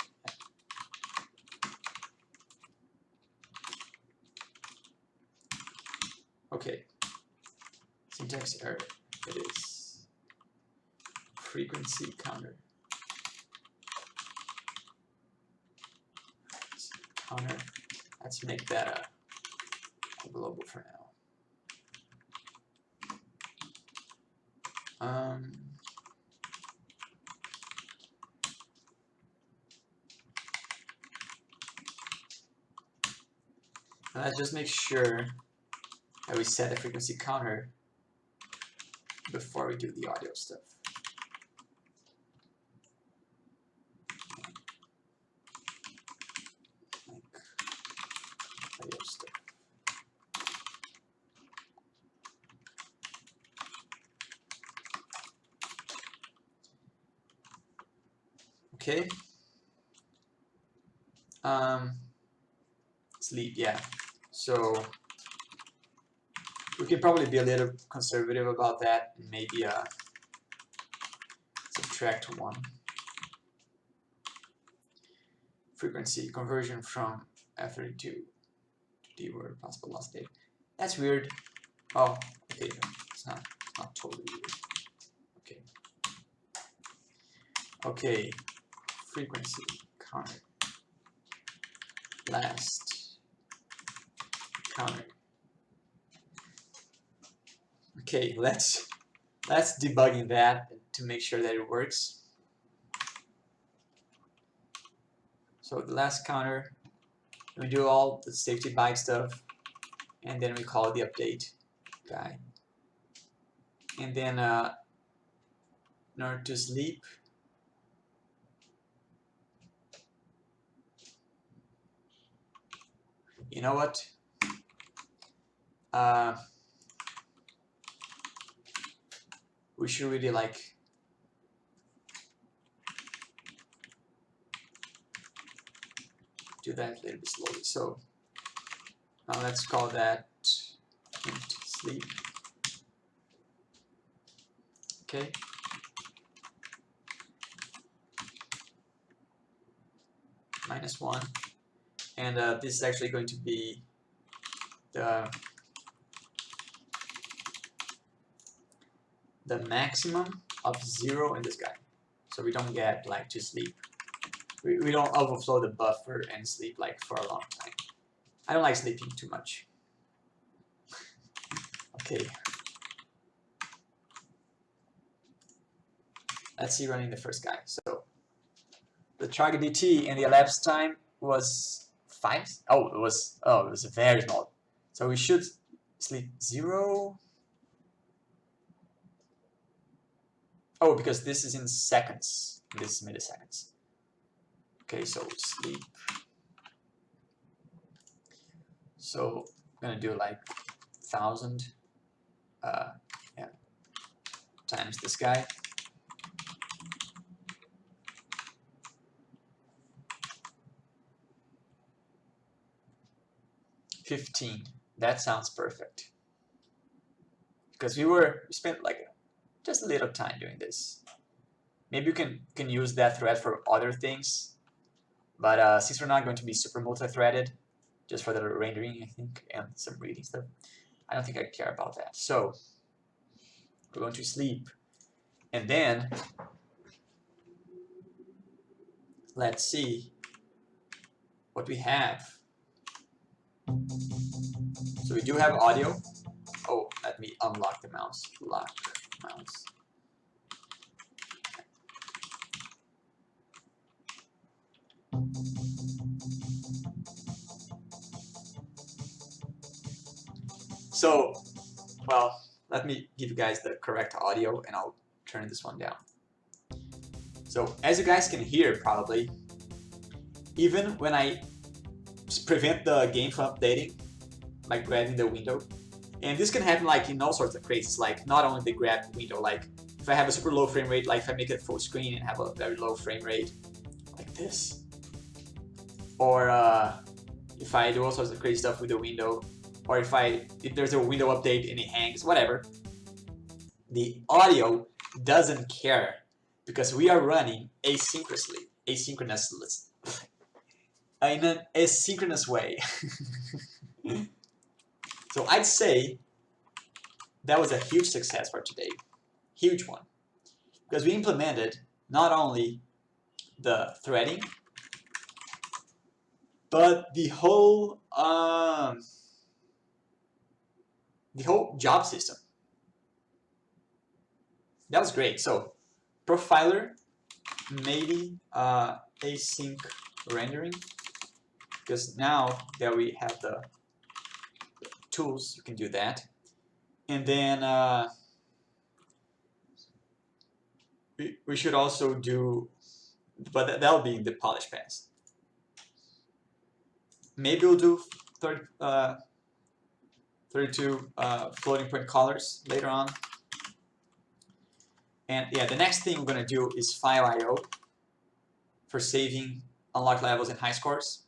Okay. Syntax error. It is frequency counter. counter. Let's make that a global for now. Let's just make sure that we set the frequency counter before we do the audio stuff. Audio stuff. Okay. Sleep, yeah. So we can probably be a little conservative about that and maybe subtract 1. Frequency conversion from F32 to D word possible lost date. That's weird. Oh, okay, it's not totally weird. Okay. Okay, frequency counter. Last counter. Okay, let's debugging that to make sure that it works. So the last counter, we do all the safety byte stuff, and then we call the update guy. And then in order to sleep, you know what? We should really like do that a little bit slowly. So now let's call that int sleep. Okay. -1, and this is actually going to be the maximum of 0 in this guy, so we don't get like to sleep. We don't overflow the buffer and sleep like for a long time. I don't like sleeping too much. Okay. Let's see running the first guy. So the target DT and the elapsed time was 5. Oh, it was very small. So we should sleep 0. Oh, because this is in seconds. This is milliseconds. Okay, so sleep. So I'm gonna do like 1,000 times this guy. 15. That sounds perfect. Because we spent like just a little time doing this. Maybe you can use that thread for other things, but since we're not going to be super multi-threaded, just for the rendering, I think, and some reading stuff, I don't think I care about that. So we're going to sleep, and then let's see what we have. So we do have audio. Oh, let me unlock the mouse. Lock mouse. So, well, let me give you guys the correct audio and I'll turn this one down. So, as you guys can hear probably, even when I prevent the game from updating, like grabbing the window, and this can happen like in all sorts of cases, like not only the grab window, like if I have a super low frame rate, like if I make it full screen and have a very low frame rate, like this, or if I do all sorts of crazy stuff with the window, or if there's a window update and it hangs, whatever, the audio doesn't care because we are running asynchronously in an asynchronous way. So I'd say that was a huge success for today, huge one, because we implemented not only the threading, But the whole job system, that was great. So profiler, maybe async rendering, because now that we have the tools, you can do that. And then we should also do, but that'll be in the polish pass. Maybe we'll do 32 floating point colors later on. And yeah, the next thing we're going to do is file I/O for saving unlocked levels and high scores.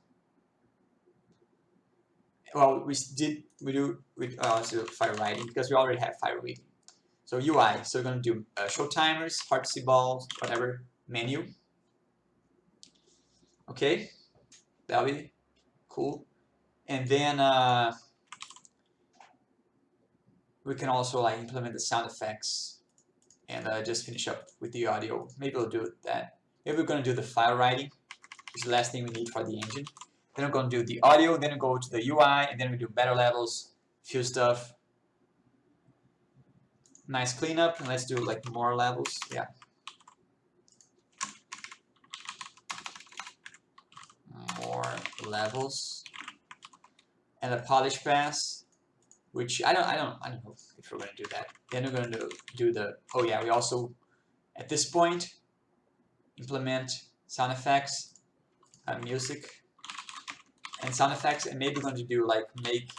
Well, let's do file writing because we already have file reading. So UI, so we're going to do show timers, hard to see balls, whatever, menu. Okay, that'll be cool. And then we can also like implement the sound effects and just finish up with the audio. Maybe we'll do that. Maybe we're going to do the file writing, which is the last thing we need for the engine. Then we're going to do the audio, then we go to the UI, and then we do better levels, few stuff. Nice cleanup, and let's do like more levels. Yeah. More levels. And a polish pass, which I don't know if we're gonna do that. Then we're gonna do the, oh yeah, we also at this point implement sound effects, music and sound effects, and maybe we're going to do like make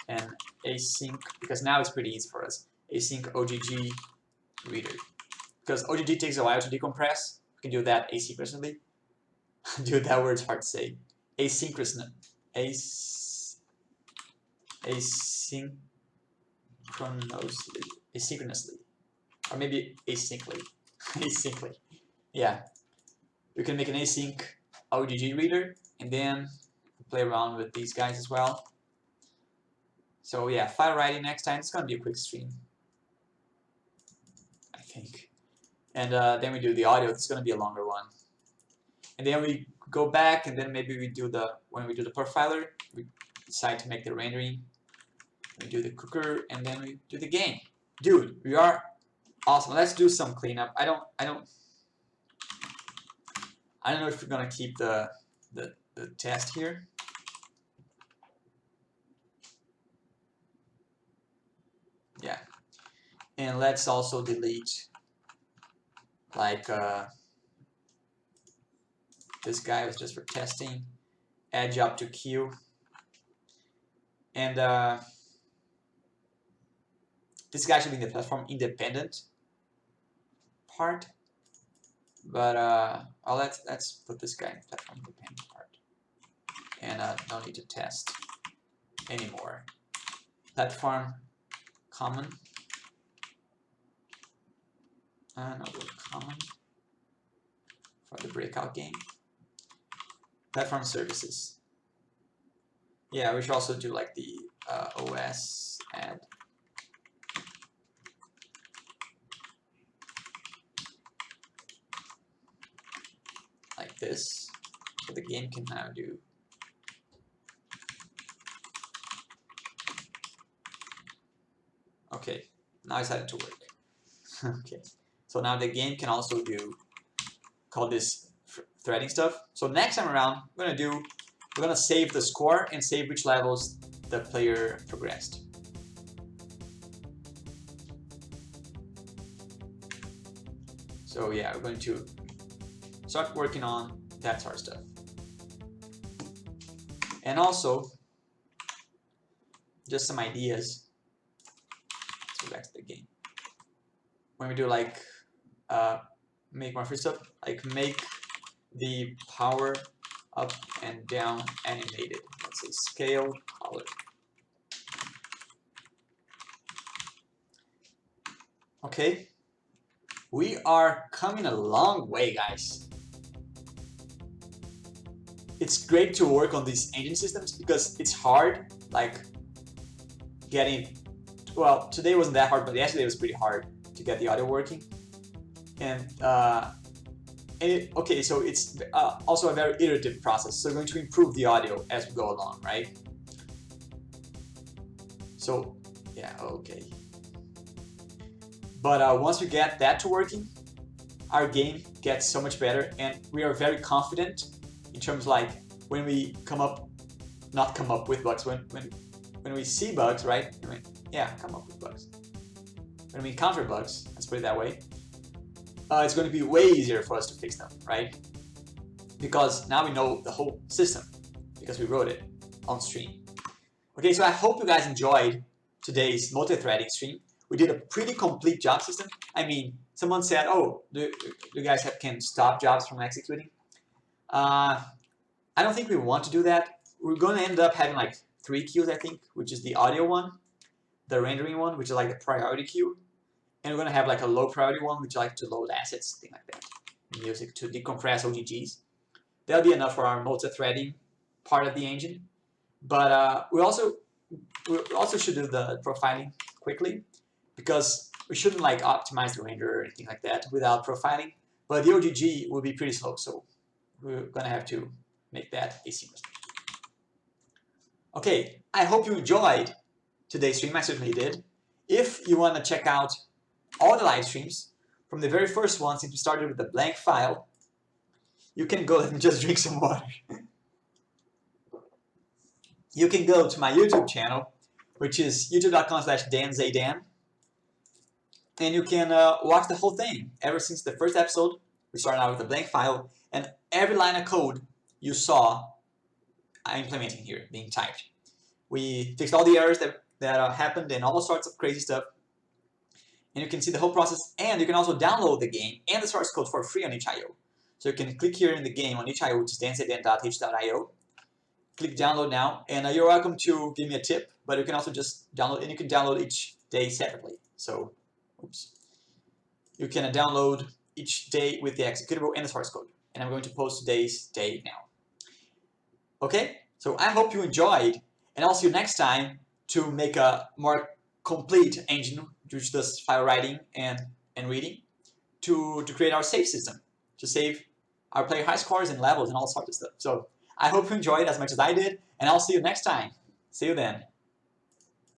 an async, because now it's pretty easy for us. Async OGG reader, because OGG takes a while to decompress. We can do that asynchronously. Dude, that word's hard to say. Asynchronously, or maybe asyncly. Asyncly. Yeah, we can make an async OGG reader, and then play around with these guys as well. So yeah, file writing next time. It's gonna be a quick stream, I think. And then we do the audio. It's gonna be a longer one. And then we go back, and then maybe we do when we do the profiler, we decide to make the rendering. We do the cooker, and then we do the game. Dude, we are awesome. Let's do some cleanup. I don't know if we're gonna keep the test here. Yeah, and let's also delete like this guy was just for testing. Add job to queue, and this guy should be in the platform independent part. But let's put this guy in the platform independent part, and no need to test anymore. Platform common. No, common for the breakout game. Platform services. Yeah, we should also do like the OS add. Like this, so the game can now do. Okay, now it's starting to work. Okay, so now the game can also do, call this threading stuff. So next time around, we're gonna save the score and save which levels the player progressed. So yeah, we're going to start working on that sort of stuff. And also, just some ideas. Let's go back to the game. When we do like make more free stuff, like make the power up and down animated. Let's say scale color. Okay, we are coming a long way, guys. It's great to work on these engine systems because it's hard, like getting, well, today wasn't that hard, but yesterday was pretty hard to get the audio working. And Okay, so it's also a very iterative process. So we're going to improve the audio as we go along, right? So, yeah, okay. But once we get that to working, our game gets so much better, and we are very confident in terms like when we not come up with bugs, when we see bugs, right? Come up with bugs. When we encounter bugs, let's put it that way, it's going to be way easier for us to fix them, right? Because now we know the whole system, because we wrote it on stream. Okay, so I hope you guys enjoyed today's multi-threading stream. We did a pretty complete job system. I mean, someone said, oh, do you guys can stop jobs from executing? I don't think we want to do that. We're going to end up having like 3 queues, I think, which is the audio one, the rendering one, which is like the priority queue, and we're going to have like a low priority one, which is like to load assets, thing like that, music to decompress OGGs. That'll be enough for our multi-threading part of the engine. But we also should do the profiling quickly, because we shouldn't like optimize the render or anything like that without profiling. But the OGG will be pretty slow, so we're gonna have to make that asynchronous. Okay, I hope you enjoyed today's stream. I certainly did. If you want to check out all the live streams from the very first one, since we started with a blank file, you can go and just drink some water. You can go to my YouTube channel, which is youtube.com/danzaydan, and you can watch the whole thing. Ever since the first episode, we started out with a blank file, and every line of code you saw I'm implementing here, being typed. We fixed all the errors that happened and all sorts of crazy stuff. And you can see the whole process, and you can also download the game and the source code for free on itch.io. So you can click here in the game on itch.io, which is danzaydan.itch.io. Click download now, and you're welcome to give me a tip, but you can also just download, and you can download each day separately. So, oops. You can download each day with the executable and the source code. And I'm going to post today's day now. Okay, so I hope you enjoyed, and I'll see you next time to make a more complete engine, which does file writing and reading, to create our save system, to save our player high scores and levels and all sorts of stuff. So I hope you enjoyed as much as I did, and I'll see you next time. See you then.